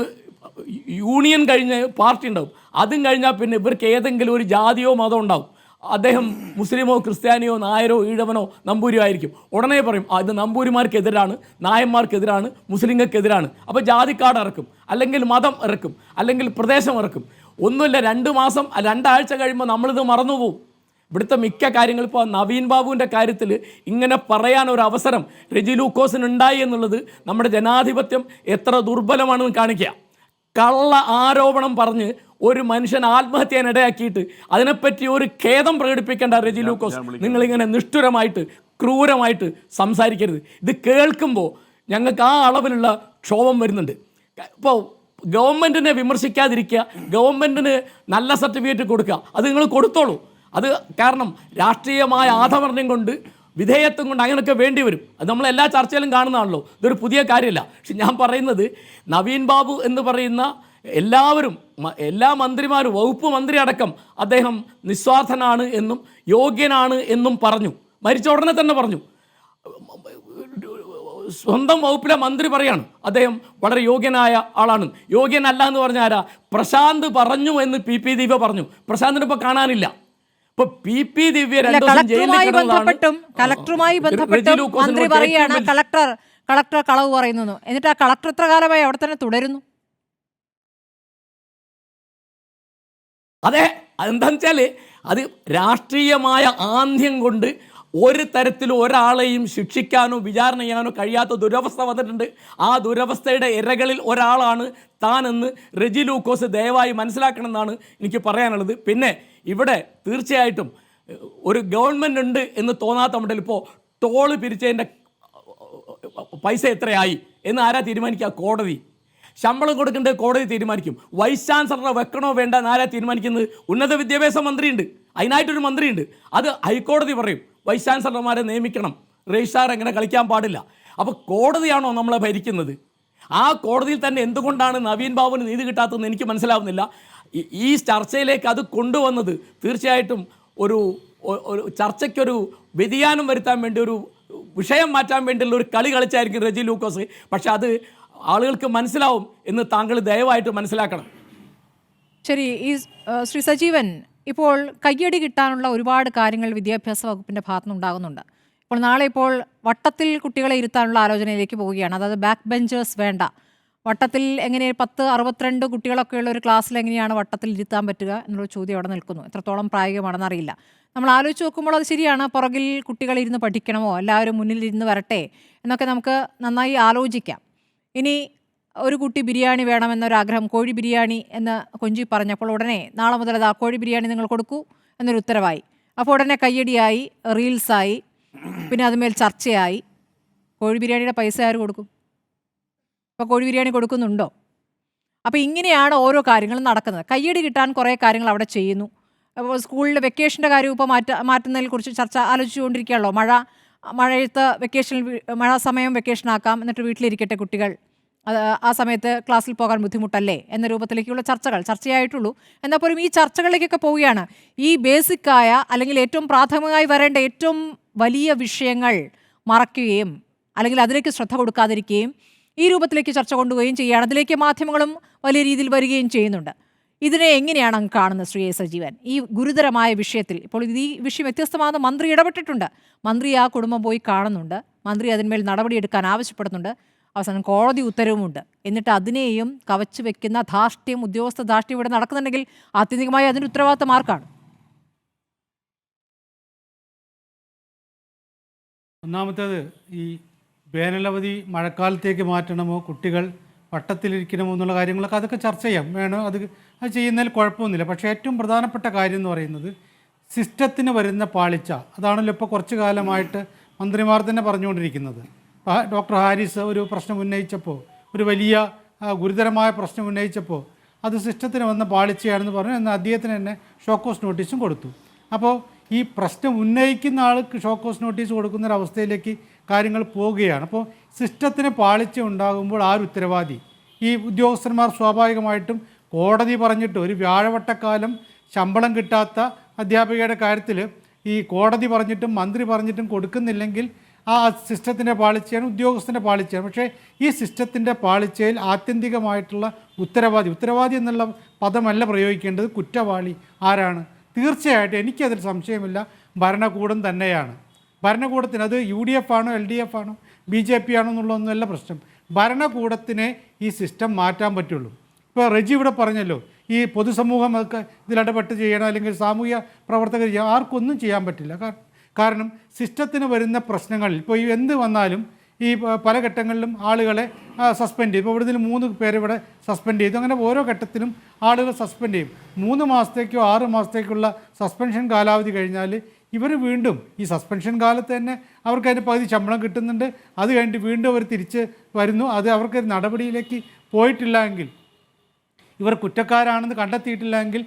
യൂണിയൻ കഴിഞ്ഞ് പാർട്ടി ഉണ്ടാവും. അതും കഴിഞ്ഞാൽ പിന്നെ ഇവർക്ക് ഏതെങ്കിലും ഒരു ജാതിയോ മതമോ ഉണ്ടാവും. അദ്ദേഹം മുസ്ലിമോ ക്രിസ്ത്യാനിയോ നായരോ ഈഴവനോ നമ്പൂരിയോ ആയിരിക്കും. ഉടനെ പറയും ഇത് നമ്പൂരിമാർക്കെതിരാണ്, നായന്മാർക്കെതിരാണ്, മുസ്ലിങ്ങൾക്കെതിരാണ്. അപ്പോൾ ജാതിക്കാട് ഇറക്കും, അല്ലെങ്കിൽ മതം ഇറക്കും, അല്ലെങ്കിൽ പ്രദേശം ഇറക്കും. ഒന്നുമില്ല, 2 മാസം 2 ആഴ്ച കഴിയുമ്പോൾ നമ്മളിത് മറന്നുപോകും. ഇവിടുത്തെ മിക്ക കാര്യങ്ങൾ ഇപ്പോൾ നവീൻ ബാബുവിൻ്റെ കാര്യത്തിൽ ഇങ്ങനെ പറയാൻ ഒരു അവസരം റെജി ലൂക്കോസിന് ഉണ്ടായി എന്നുള്ളത് നമ്മുടെ ജനാധിപത്യം എത്ര ദുർബലമാണെന്ന് കാണിക്കുക. കള്ള ആരോപണം പറഞ്ഞ് ഒരു മനുഷ്യൻ ആത്മഹത്യനിടയാക്കിയിട്ട് അതിനെപ്പറ്റി ഒരു ഖേദം പ്രകടിപ്പിക്കേണ്ട റെജി ലൂക്കോസ്, നിങ്ങളിങ്ങനെ നിഷ്ഠുരമായിട്ട് ക്രൂരമായിട്ട് സംസാരിക്കരുത്. ഇത് കേൾക്കുമ്പോൾ ഞങ്ങൾക്ക് ആ അളവിലുള്ള ക്ഷോഭം വരുന്നുണ്ട്. ഇപ്പോൾ ഗവൺമെൻറ്റിനെ വിമർശിക്കാതിരിക്കുക, ഗവൺമെൻറ്റിന് നല്ല സർട്ടിഫിക്കറ്റ് കൊടുക്കുക, അത് നിങ്ങൾ കൊടുത്തോളൂ. അത് കാരണം രാഷ്ട്രീയമായ ആധമർണ്യം കൊണ്ട് വിധേയത്വം കൊണ്ട് അങ്ങനെയൊക്കെ വേണ്ടി വരും. അത് നമ്മൾ എല്ലാ ചർച്ചയിലും കാണുന്നതാണല്ലോ, ഇതൊരു പുതിയ കാര്യമല്ല. പക്ഷെ ഞാൻ പറയുന്നത് നവീൻ ബാബു എന്ന് പറയുന്ന എല്ലാവരും, എല്ലാ മന്ത്രിമാരും, വകുപ്പ് മന്ത്രി അടക്കം അദ്ദേഹം നിസ്വാർത്ഥനാണ് എന്നും യോഗ്യനാണ് എന്നും പറഞ്ഞു. മരിച്ച ഉടനെ തന്നെ പറഞ്ഞു. സ്വന്തം വകുപ്പിലെ മന്ത്രി പറയാണ് അദ്ദേഹം വളരെ യോഗ്യനായ ആളാണ്. യോഗ്യനല്ല എന്ന് പറഞ്ഞ ആരാ? പ്രശാന്ത് പറഞ്ഞു എന്ന് PP ദിവ്യ പറഞ്ഞു. പ്രശാന്തിനെ ഇപ്പോൾ കാണാനില്ല. ഇപ്പൊ PP ദിവ്യ 2 ദിവസം ജയിലിൽ ബന്ധപ്പെട്ടും മന്ത്രി പറയാണ് കളക്ടർ കളവ് പറയുന്നു. എന്നിട്ട് ആ കളക്ടർ എത്ര കാലമായി അവിടെ തന്നെ തുടരുന്നു? അതെ, അതെന്താണെന്ന് വെച്ചാൽ അത് രാഷ്ട്രീയമായ ആന്ധ്യം കൊണ്ട് ഒരു തരത്തിലും ഒരാളെയും ശിക്ഷിക്കാനോ വിചാരണ ചെയ്യാനോ കഴിയാത്ത ദുരവസ്ഥ വന്നിട്ടുണ്ട്. ആ ദുരവസ്ഥയുടെ ഇരകളിൽ ഒരാളാണ് താനെന്ന് റെജി ലൂക്കോസ് ദയവായി മനസ്സിലാക്കണമെന്നാണ് എനിക്ക് പറയാനുള്ളത്. പിന്നെ ഇവിടെ തീർച്ചയായിട്ടും ഒരു ഗവൺമെൻറ് ഉണ്ട് എന്ന് തോന്നാത്ത മട്ടിൽ ഇപ്പോൾ ടോള് പിരിച്ചതിൻ്റെ പൈസ എത്രയായി എന്ന് ആരാ തീരുമാനിക്കുക? കോടതി. ശമ്പളം കൊടുക്കേണ്ടത് കോടതി തീരുമാനിക്കും. വൈസ് ചാൻസലറെ വെക്കണോ വേണ്ട എന്നാരാ തീരുമാനിക്കുന്നത്? ഉന്നത വിദ്യാഭ്യാസ മന്ത്രിയുണ്ട്, അതിനായിട്ടൊരു മന്ത്രിയുണ്ട്. അത് ഹൈക്കോടതി പറയും വൈസ് ചാൻസലർമാരെ നിയമിക്കണം, രജിസ്ട്രാർ എങ്ങനെ കളിക്കാൻ പാടില്ല. അപ്പോൾ കോടതിയാണോ നമ്മളെ ഭരിക്കുന്നത്? ആ കോടതിയിൽ തന്നെ എന്തുകൊണ്ടാണ് നവീൻ ബാബുവിന് നീതി കിട്ടാത്തതെന്ന് എനിക്ക് മനസ്സിലാവുന്നില്ല. ഈ ചർച്ചയിലേക്ക് അത് കൊണ്ടുവന്നത് തീർച്ചയായിട്ടും ഒരു ചർച്ചയ്ക്കൊരു വ്യതിയാനം വരുത്താൻ വേണ്ടി, ഒരു വിഷയം മാറ്റാൻ വേണ്ടിയുള്ള ഒരു കളി കളിച്ചായിരിക്കും റെജി ലൂക്കോസ്. പക്ഷെ അത് ആളുകൾക്ക് മനസ്സിലാവും എന്ന് താങ്കൾ ദയവായിട്ട് മനസ്സിലാക്കണം. ശരി, ഈ ശ്രീ സജീവൻ, ഇപ്പോൾ കയ്യടി കിട്ടാനുള്ള ഒരുപാട് കാര്യങ്ങൾ വിദ്യാഭ്യാസ വകുപ്പിൻ്റെ ഭാഗത്തുനിന്നുണ്ടാകുന്നുണ്ട്. ഇപ്പോൾ നാളെ ഇപ്പോൾ വട്ടത്തിൽ കുട്ടികളെ ഇരുത്താനുള്ള ആലോചനയിലേക്ക് പോവുകയാണ്. അതായത് ബാക്ക് ബെഞ്ചേഴ്സ് വേണ്ട, വട്ടത്തിൽ എങ്ങനെ 10-62 കുട്ടികളൊക്കെ ഉള്ള ഒരു ക്ലാസ്സിൽ എങ്ങനെയാണ് വട്ടത്തിൽ ഇരുത്താൻ പറ്റുക എന്നുള്ള ചോദ്യം അവിടെ നിൽക്കുന്നു. എത്രത്തോളം പ്രായോഗികമാണെന്ന് അറിയില്ല. നമ്മൾ ആലോചിച്ച് നോക്കുമ്പോൾ അത് ശരിയാണ്. പുറകിൽ കുട്ടികൾ ഇരുന്ന് പഠിക്കണമോ, എല്ലാവരും മുന്നിലിരുന്ന് വരട്ടെ എന്നൊക്കെ നമുക്ക് നന്നായി ആലോചിക്കാം. ഇനി ഒരു കുട്ടി ബിരിയാണി വേണമെന്നൊരാഗ്രഹം, കോഴി ബിരിയാണി എന്ന് കൊഞ്ചി പറഞ്ഞപ്പോൾ ഉടനെ നാളെ മുതൽ അത് ആ കോഴി ബിരിയാണി നിങ്ങൾ കൊടുക്കൂ എന്നൊരു ഉത്തരവായി. അപ്പോൾ ഉടനെ കയ്യടിയായി, റീൽസായി, പിന്നെ അതുമേൽ ചർച്ചയായി. കോഴി ബിരിയാണിയുടെ പൈസ ആര് കൊടുക്കും? ഇപ്പോൾ കോഴി ബിരിയാണി കൊടുക്കുന്നുണ്ടോ? അപ്പോൾ ഇങ്ങനെയാണ് ഓരോ കാര്യങ്ങളും നടക്കുന്നത്. കയ്യടി കിട്ടാൻ കുറേ കാര്യങ്ങൾ അവിടെ ചെയ്യുന്നു. അപ്പോൾ സ്കൂളിലെ വെക്കേഷൻ്റെ കാര്യം ഇപ്പോൾ മാറ്റുന്നതിനെ കുറിച്ച് ചർച്ച ആലോചിച്ചുകൊണ്ടിരിക്കുകയാണല്ലോ. മഴയത്ത് വെക്കേഷനിൽ മഴ സമയം വെക്കേഷനാക്കാം, എന്നിട്ട് വീട്ടിലിരിക്കട്ടെ കുട്ടികൾ, അത് ആ സമയത്ത് ക്ലാസ്സിൽ പോകാൻ ബുദ്ധിമുട്ടല്ലേ എന്ന രൂപത്തിലേക്കുള്ള ചർച്ചയായിട്ടുള്ളൂ. എന്നാൽ പോലും ഈ ചർച്ചകളിലേക്കൊക്കെ പോവുകയാണ്. ഈ ബേസിക്കായ അല്ലെങ്കിൽ ഏറ്റവും പ്രാഥമികമായി വരേണ്ട ഏറ്റവും വലിയ വിഷയങ്ങൾ മറയ്ക്കുകയും അല്ലെങ്കിൽ അതിലേക്ക് ശ്രദ്ധ കൊടുക്കാതിരിക്കുകയും ഈ രൂപത്തിലേക്ക് ചർച്ച കൊണ്ടുപോവുകയും ചെയ്യുകയാണ്. അതിലേക്ക് മാധ്യമങ്ങളും വലിയ രീതിയിൽ വരികയും ചെയ്യുന്നുണ്ട്. ഇതിനെ എങ്ങനെയാണ് അങ്ങ് കാണുന്നത് ശ്രീ എ സജീവൻ? ഈ ഗുരുതരമായ വിഷയത്തിൽ ഇപ്പോൾ ഈ വിഷയം വ്യത്യസ്തമാകുന്ന മന്ത്രി ഇടപെട്ടിട്ടുണ്ട്. മന്ത്രി ആ കുടുംബം പോയി കാണുന്നുണ്ട്, മന്ത്രി അതിന്മേൽ നടപടിയെടുക്കാൻ ആവശ്യപ്പെടുന്നുണ്ട്, അവസാനം കോടതി ഉത്തരവുമുണ്ട്. എന്നിട്ട് അതിനെയും കവച്ചു വെക്കുന്ന ധാർഷ്ട്യം, ഉദ്യോഗസ്ഥ ധാർഷ്ട്യം ഇവിടെ നടക്കുന്നുണ്ടെങ്കിൽ ആത്യന്തികമായി അതിൻ്റെ ഉത്തരവാദിത്തം ആർക്കാണ്? ഒന്നാമത്തേത്, ഈ വേനലവധി മഴക്കാലത്തേക്ക് മാറ്റണമോ, കുട്ടികൾ വട്ടത്തിലിരിക്കണമോ എന്നുള്ള കാര്യങ്ങളൊക്കെ അതൊക്കെ ചർച്ച ചെയ്യാം, വേണം, അത് ചെയ്യുന്നതിൽ കുഴപ്പമൊന്നുമില്ല. പക്ഷേ ഏറ്റവും പ്രധാനപ്പെട്ട കാര്യം എന്ന് പറയുന്നത് സിസ്റ്റത്തിന് വരുന്ന പാളിച്ച. അതാണല്ലോ ഇപ്പോൾ കുറച്ച് കാലമായിട്ട് മന്ത്രിമാർ തന്നെ പറഞ്ഞുകൊണ്ടിരിക്കുന്നത്. ഡോക്ടർ ഹാരിസ് ഒരു പ്രശ്നം ഉന്നയിച്ചപ്പോൾ, ഒരു വലിയ ഗുരുതരമായ പ്രശ്നം ഉന്നയിച്ചപ്പോൾ അത് സിസ്റ്റത്തിന് വന്ന പാളിച്ചയാണെന്ന് പറഞ്ഞു. എന്നാൽ അദ്ദേഹത്തിന് തന്നെ ഷോക്കോസ് നോട്ടീസും കൊടുത്തു. അപ്പോൾ ഈ പ്രശ്നം ഉന്നയിക്കുന്ന ആൾക്ക് ഷോക്കോസ് നോട്ടീസ് കൊടുക്കുന്നൊരവസ്ഥയിലേക്ക് കാര്യങ്ങൾ പോവുകയാണ്. അപ്പോൾ സിസ്റ്റത്തിന് പാളിച്ച ഉണ്ടാകുമ്പോൾ ആര് ഉത്തരവാദി? ഈ ഉദ്യോഗസ്ഥന്മാർ സ്വാഭാവികമായിട്ടും കോടതി പറഞ്ഞിട്ട് ഒരു വ്യാഴവട്ടക്കാലം ശമ്പളം കിട്ടാത്ത അധ്യാപികയുടെ കാര്യത്തിൽ ഈ കോടതി പറഞ്ഞിട്ടും മന്ത്രി പറഞ്ഞിട്ടും കൊടുക്കുന്നില്ലെങ്കിൽ ആ സിസ്റ്റത്തിൻ്റെ പാളിച്ചയാണ്, ഉദ്യോഗസ്ഥൻ്റെ പാളിച്ചയാണ്. പക്ഷേ ഈ സിസ്റ്റത്തിൻ്റെ പാളിച്ചയിൽ ആത്യന്തികമായിട്ടുള്ള ഉത്തരവാദി എന്നുള്ള പദമല്ല പ്രയോഗിക്കേണ്ടത്. കുറ്റവാളി ആരാണ്? തീർച്ചയായിട്ടും എനിക്കതിൽ സംശയമില്ല, ഭരണകൂടം തന്നെയാണ്. ഭരണകൂടത്തിന് അത് UDF ആണോ LDF ആണോ BJP ആണോ എന്നുള്ളതൊന്നുമല്ല പ്രശ്നം. ഭരണകൂടത്തിനെ ഈ സിസ്റ്റം മാറ്റാൻ പറ്റുള്ളൂ. ഇപ്പോൾ റെജി ഇവിടെ പറഞ്ഞല്ലോ, ഈ പൊതുസമൂഹം ഒക്കെ ഇതിലിടപെട്ട് ചെയ്യണം, അല്ലെങ്കിൽ സാമൂഹ്യ പ്രവർത്തകർ ചെയ്യണം, ആർക്കൊന്നും ചെയ്യാൻ പറ്റില്ല. കാരണം സിസ്റ്റത്തിന് വരുന്ന പ്രശ്നങ്ങളിൽ ഇപ്പോൾ ഈ എന്ത് വന്നാലും ഈ പല ഘട്ടങ്ങളിലും ആളുകളെ സസ്പെൻഡ് ചെയ്യും. ഇപ്പോൾ ഇവിടുന്ന് 3 പേരെ ഇവിടെ സസ്പെൻഡ് ചെയ്തു. അങ്ങനെ ഓരോ ഘട്ടത്തിലും ആളുകൾ സസ്പെൻഡ് ചെയ്യും. 3 മാസത്തേക്കോ 6 മാസത്തേക്കുള്ള സസ്പെൻഷൻ കാലാവധി കഴിഞ്ഞാൽ ഇവർ വീണ്ടും ഈ സസ്പെൻഷൻ കാലത്ത് തന്നെ അവർക്ക് അതിൻ്റെ പകുതി ശമ്പളം കിട്ടുന്നുണ്ട്. അത് കഴിഞ്ഞിട്ട് വീണ്ടും അവർ തിരിച്ച് വരുന്നു. അത് അവർക്ക് നടപടിയിലേക്ക് പോയിട്ടില്ല എങ്കിൽ, ഇവർ കുറ്റക്കാരാണെന്ന് കണ്ടെത്തിയിട്ടില്ല എങ്കിൽ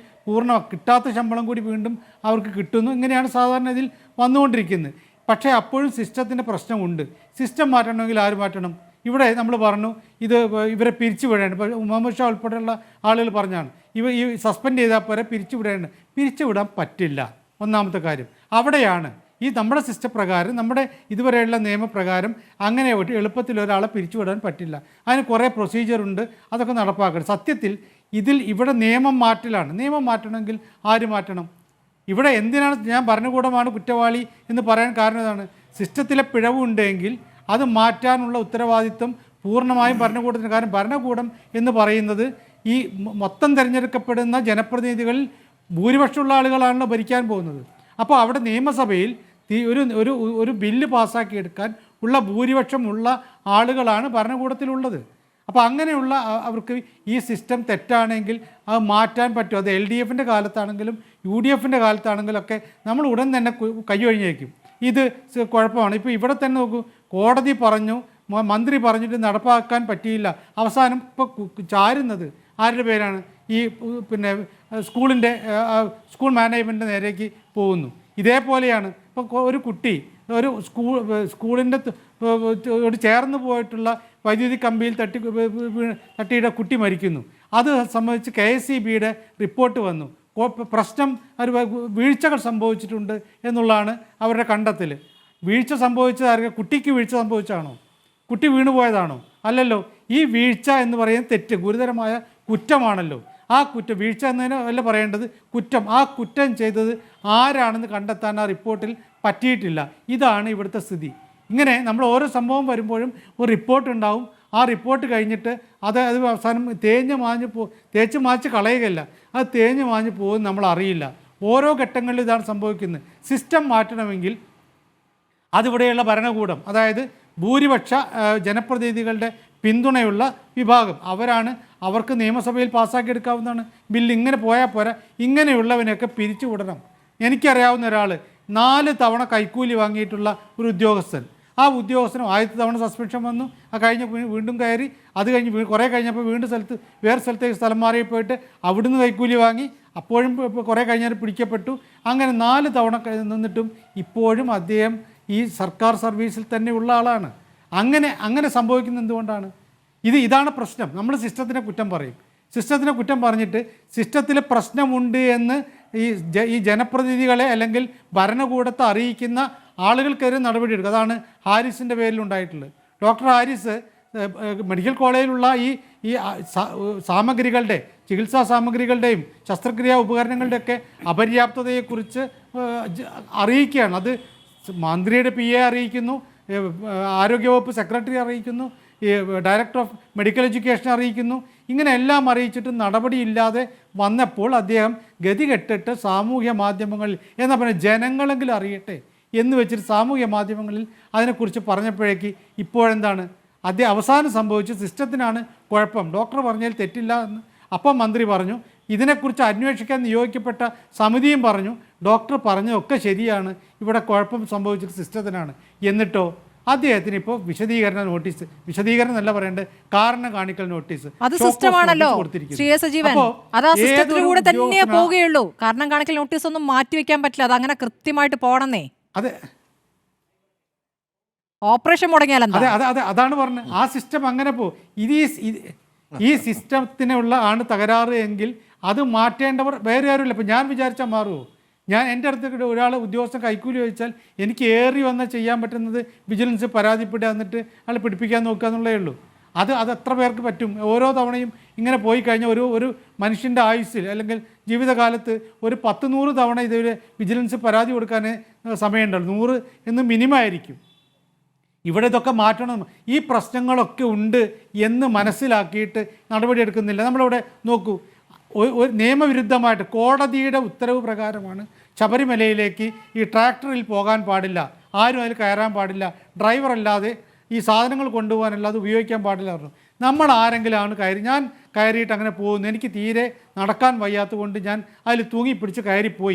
കിട്ടാത്ത ശമ്പളം കൂടി വീണ്ടും അവർക്ക് കിട്ടുന്നു. ഇങ്ങനെയാണ് സാധാരണ ഇതിൽ വന്നുകൊണ്ടിരിക്കുന്നത്. പക്ഷേ അപ്പോഴും സിസ്റ്റത്തിൻ്റെ പ്രശ്നമുണ്ട്. സിസ്റ്റം മാറ്റണമെങ്കിൽ ആര് മാറ്റണം? ഇവിടെ നമ്മൾ പറഞ്ഞു ഇവരെ പിരിച്ചുവിടേണ്ട. ഇപ്പോൾ മുഹമ്മദ് ഷാ ഉൾപ്പെടെയുള്ള ആളുകൾ പറഞ്ഞാണ് ഈ സസ്പെൻഡ് ചെയ്താൽ പോരെ, പിരിച്ചുവിടേണ്ട. പിരിച്ചുവിടാൻ പറ്റില്ല. ഒന്നാമത്തെ കാര്യം അവിടെയാണ്. ഈ നമ്മുടെ സിസ്റ്റം പ്രകാരം, നമ്മുടെ ഇതുവരെയുള്ള നിയമപ്രകാരം അങ്ങനെ എളുപ്പത്തിൽ ഒരാളെ പിരിച്ചുവിടാൻ പറ്റില്ല. അതിന് കുറേ പ്രൊസീജിയറുണ്ട്, അതൊക്കെ നടപ്പാക്കണം. സത്യത്തിൽ ഇവിടെ നിയമം മാറ്റലാണ്. നിയമം മാറ്റണമെങ്കിൽ ആര് മാറ്റണം? ഇവിടെ എന്തിനാണ് ഞാൻ ഭരണകൂടമാണ് കുറ്റവാളി എന്ന് പറയാൻ കാരണം ഇതാണ്. സിസ്റ്റത്തിലെ പിഴവുണ്ടെങ്കിൽ അത് മാറ്റാനുള്ള ഉത്തരവാദിത്വം പൂർണ്ണമായും ഭരണകൂടത്തിന്. കാരണം ഭരണകൂടം എന്ന് പറയുന്നത് ഈ മൊത്തം തിരഞ്ഞെടുക്കപ്പെടുന്ന ജനപ്രതിനിധികളിൽ ഭൂരിപക്ഷമുള്ള ആളുകളാണല്ലോ ഭരിക്കാൻ പോകുന്നത്. അപ്പോൾ അവിടെ നിയമസഭയിൽ ഒരു ബില്ല് പാസ്സാക്കിയെടുക്കാൻ ഉള്ള ഭൂരിപക്ഷമുള്ള ആളുകളാണ് ഭരണകൂടത്തിലുള്ളത്. അപ്പോൾ അങ്ങനെയുള്ള അവർക്ക് ഈ സിസ്റ്റം തെറ്റാണെങ്കിൽ അത് മാറ്റാൻ പറ്റും. അത് LDFൻ്റെ കാലത്താണെങ്കിലും UDFൻ്റെ കാലത്താണെങ്കിലും ഒക്കെ നമ്മൾ ഉടൻ തന്നെ കൈയൊഴിഞ്ഞേക്കും. ഇത് കുഴപ്പമാണ്. ഇപ്പോൾ ഇവിടെ തന്നെ നോക്കൂ, കോടതി പറഞ്ഞു, മന്ത്രി പറഞ്ഞിട്ട് നടപ്പാക്കാൻ പറ്റിയില്ല. അവസാനം ഇപ്പോൾ ചാരുന്നത് ആരുടെ പേരാണ്? ഈ സ്കൂൾ മാനേജ്മെൻറ്റിൻ്റെ നേരേക്ക് പോകുന്നു. ഇതേപോലെയാണ് ഇപ്പോൾ ഒരു കുട്ടി സ്കൂളിൻ്റെ ഒരു ചേർന്ന് പോയിട്ടുള്ള വൈദ്യുതി കമ്പിയിൽ തട്ടിയുടെ കുട്ടി മരിക്കുന്നു. അത് സംബന്ധിച്ച് KSEBയുടെ റിപ്പോർട്ട് വന്നു. പ്രശ്നം വീഴ്ചകൾ സംഭവിച്ചിട്ടുണ്ട് എന്നുള്ളതാണ് അവരുടെ കണ്ടെത്തൽ. വീഴ്ച സംഭവിച്ചത് കുട്ടിക്ക് വീഴ്ച സംഭവിച്ചതാണോ? കുട്ടി വീണുപോയതാണോ? അല്ലല്ലോ. ഈ വീഴ്ച എന്ന് പറയുന്നത് തെറ്റ്, ഗുരുതരമായ കുറ്റമാണല്ലോ. ആ വീഴ്ച എന്നതിന് അല്ല പറയേണ്ടത്, കുറ്റം. ആ കുറ്റം ചെയ്തത് ആരാണെന്ന് കണ്ടെത്താൻ ആ റിപ്പോർട്ടിൽ പറ്റിയിട്ടില്ല. ഇതാണ് ഇവിടുത്തെ സ്ഥിതി. ഇങ്ങനെ നമ്മൾ ഓരോ സംഭവം വരുമ്പോഴും ഒരു റിപ്പോർട്ട് ഉണ്ടാവും. ആ റിപ്പോർട്ട് കഴിഞ്ഞിട്ട് അത് അവസാനം തേച്ച് മാച്ച് കളയുകയല്ല, അത് തേഞ്ഞ് മാഞ്ഞ് പോകും, നമ്മൾ അറിയില്ല. ഓരോ ഘട്ടങ്ങളിലും ഇതാണ് സംഭവിക്കുന്നത്. സിസ്റ്റം മാറ്റണമെങ്കിൽ അതിവിടെയുള്ള ഭരണകൂടം, അതായത് ഭൂരിപക്ഷ ജനപ്രതിനിധികളുടെ പിന്തുണയുള്ള വിഭാഗം, അവർക്ക് നിയമസഭയിൽ പാസ്സാക്കിയെടുക്കാവുന്നതാണ് ബില്ല്. ഇങ്ങനെ പോയാൽ പോരാ, ഇങ്ങനെയുള്ളവനെയൊക്കെ പിരിച്ചു വിടണം. എനിക്കറിയാവുന്ന ഒരാൾ 4 തവണ കൈക്കൂലി വാങ്ങിയിട്ടുള്ള ഒരു ഉദ്യോഗസ്ഥൻ. ആ ഉദ്യോഗസ്ഥനും ആദ്യത്തെ തവണ സസ്പെൻഷൻ വന്നു, കഴിഞ്ഞ് വീണ്ടും കയറി, അത് കഴിഞ്ഞ് കുറേ കഴിഞ്ഞപ്പോൾ വീണ്ടും വേറെ സ്ഥലത്തേക്ക് സ്ഥലം മാറി പോയിട്ട് അവിടുന്ന് കൈക്കൂലി വാങ്ങി, അപ്പോഴും കുറേ കഴിഞ്ഞാൽ പിടിക്കപ്പെട്ടു. അങ്ങനെ 4 തവണ നിന്നിട്ടും ഇപ്പോഴും അദ്ദേഹം ഈ സർക്കാർ സർവീസിൽ തന്നെ ഉള്ള ആളാണ്. അങ്ങനെ സംഭവിക്കുന്നത് എന്തുകൊണ്ടാണ്? ഇതാണ് പ്രശ്നം. നമ്മൾ സിസ്റ്റത്തിനെ കുറ്റം പറയും. സിസ്റ്റത്തിനെ കുറ്റം പറഞ്ഞിട്ട് സിസ്റ്റത്തിൽ പ്രശ്നമുണ്ട് എന്ന് ഈ ജനപ്രതിനിധികളെ അല്ലെങ്കിൽ ഭരണകൂടത്തെ അറിയിക്കുന്ന ആളുകൾക്കെതിരെ നടപടിയെടുക്കുക. അതാണ് ഹാരിസിൻ്റെ പേരിലുണ്ടായിട്ടുള്ളത്. ഡോക്ടർ ഹാരിസ് മെഡിക്കൽ കോളേജിലുള്ള ഈ സാമഗ്രികളുടെ, ചികിത്സാ സാമഗ്രികളുടെയും ശസ്ത്രക്രിയാ ഉപകരണങ്ങളുടെയൊക്കെ അപര്യാപ്തതയെക്കുറിച്ച് അറിയിക്കുകയാണ്. അത് മന്ത്രിയുടെ PA അറിയിക്കുന്നു, ആരോഗ്യവകുപ്പ് സെക്രട്ടറി അറിയിക്കുന്നു, ഡയറക്ടർ ഓഫ് മെഡിക്കൽ എഡ്യൂക്കേഷൻ അറിയിക്കുന്നു. ഇങ്ങനെ എല്ലാം അറിയിച്ചിട്ടും നടപടിയില്ലാതെ വന്നപ്പോൾ അദ്ദേഹം ഗതികെട്ടിട്ട് സാമൂഹ്യ മാധ്യമങ്ങളിൽ, എന്നാൽ പിന്നെ ജനങ്ങളെങ്കിലും അറിയട്ടെ എന്ന് വെച്ചിട്ട് സാമൂഹ്യ മാധ്യമങ്ങളിൽ അതിനെക്കുറിച്ച് പറഞ്ഞപ്പോഴേക്ക് ഇപ്പോഴെന്താണ് അവസാനം സംഭവിച്ച് സിസ്റ്റത്തിനാണ് കുഴപ്പം, ഡോക്ടർ പറഞ്ഞാൽ തെറ്റില്ല എന്ന് അപ്പം മന്ത്രി പറഞ്ഞു. ഇതിനെക്കുറിച്ച് അന്വേഷിക്കാൻ നിയോഗിക്കപ്പെട്ട സമിതിയും പറഞ്ഞു ഡോക്ടർ പറഞ്ഞതൊക്കെ ശരിയാണ്, ഇവിടെ കുഴപ്പം സംഭവിച്ചിട്ട് സിസ്റ്റത്തിനാണ്. എന്നിട്ടോ അദ്ദേഹത്തിന് ഇപ്പോൾ വിശദീകരണം എന്നല്ല പറയേണ്ടത്, കാരണം കാണിക്കൽ നോട്ടീസ്. അത് സിസ്റ്റമാണല്ലോ സജീവൻ, അത് ആ സിസ്റ്റത്തിലൂടെ തന്നെ പോവുകയുള്ളൂ. കാരണം കാണിക്കൽ നോട്ടീസ് ഒന്നും മാറ്റിവെക്കാൻ പറ്റില്ല, അത് അങ്ങനെ കൃത്യമായിട്ട് പോകണമെന്നേ. അതെ, ഓപ്പറേഷൻ മുടങ്ങിയാൽ അതാണ് പറഞ്ഞത്. ആ സിസ്റ്റം അങ്ങനെ ഈ സിസ്റ്റത്തിനുള്ള ആണ് തകരാറ് എങ്കിൽ അത് മാറ്റേണ്ടവർ വേറെ ആരുമില്ല. ഇപ്പം ഞാൻ വിചാരിച്ചാൽ മാറുമോ? എൻ്റെ അടുത്ത് ഒരാൾ ഉദ്യോഗസ്ഥൻ കൈക്കൂലി ചോദിച്ചാൽ എനിക്ക് ഏറി വന്നാൽ ചെയ്യാൻ പറ്റുന്നത് വിജിലൻസ് പരാതിപ്പെടുക, എന്നിട്ട് അയാൾ പിടിപ്പിക്കാൻ നോക്കുക എന്നുള്ളതേ ഉള്ളൂ. അത് എത്ര പേർക്ക് പറ്റും? ഓരോ തവണയും ഇങ്ങനെ പോയി കഴിഞ്ഞാൽ ഒരു മനുഷ്യൻ്റെ ആയുസ്സിൽ അല്ലെങ്കിൽ ജീവിതകാലത്ത് ഒരു 10-100 തവണ ഇതൊരു വിജിലൻസ് പരാതി കൊടുക്കാൻ സമയമുണ്ടല്ലോ. 100 എന്ന് മിനിമം ആയിരിക്കും. ഇവിടെ ഇതൊക്കെ മാറ്റണം. ഈ പ്രശ്നങ്ങളൊക്കെ ഉണ്ട് എന്ന് മനസ്സിലാക്കിയിട്ട് നടപടിയെടുക്കുന്നില്ല. നമ്മളിവിടെ നോക്കൂ, ഒരു നിയമവിരുദ്ധമായിട്ട് കോടതിയുടെ ഉത്തരവ് പ്രകാരമാണ് ശബരിമലയിലേക്ക് ഈ ട്രാക്ടറിൽ പോകാൻ പാടില്ല, ആരും അതിൽ കയറാൻ പാടില്ല, ഡ്രൈവറല്ലാതെ ഈ സാധനങ്ങൾ കൊണ്ടുപോകാനല്ലാതെ ഉപയോഗിക്കാൻ പാടില്ല പറഞ്ഞു. നമ്മൾ ആരെങ്കിലാണ് ഞാൻ കയറിയിട്ട് അങ്ങനെ പോകുന്നു, എനിക്ക് തീരെ നടക്കാൻ വയ്യാത്തത് കൊണ്ട് ഞാൻ അതിൽ തൂങ്ങിപ്പിടിച്ച്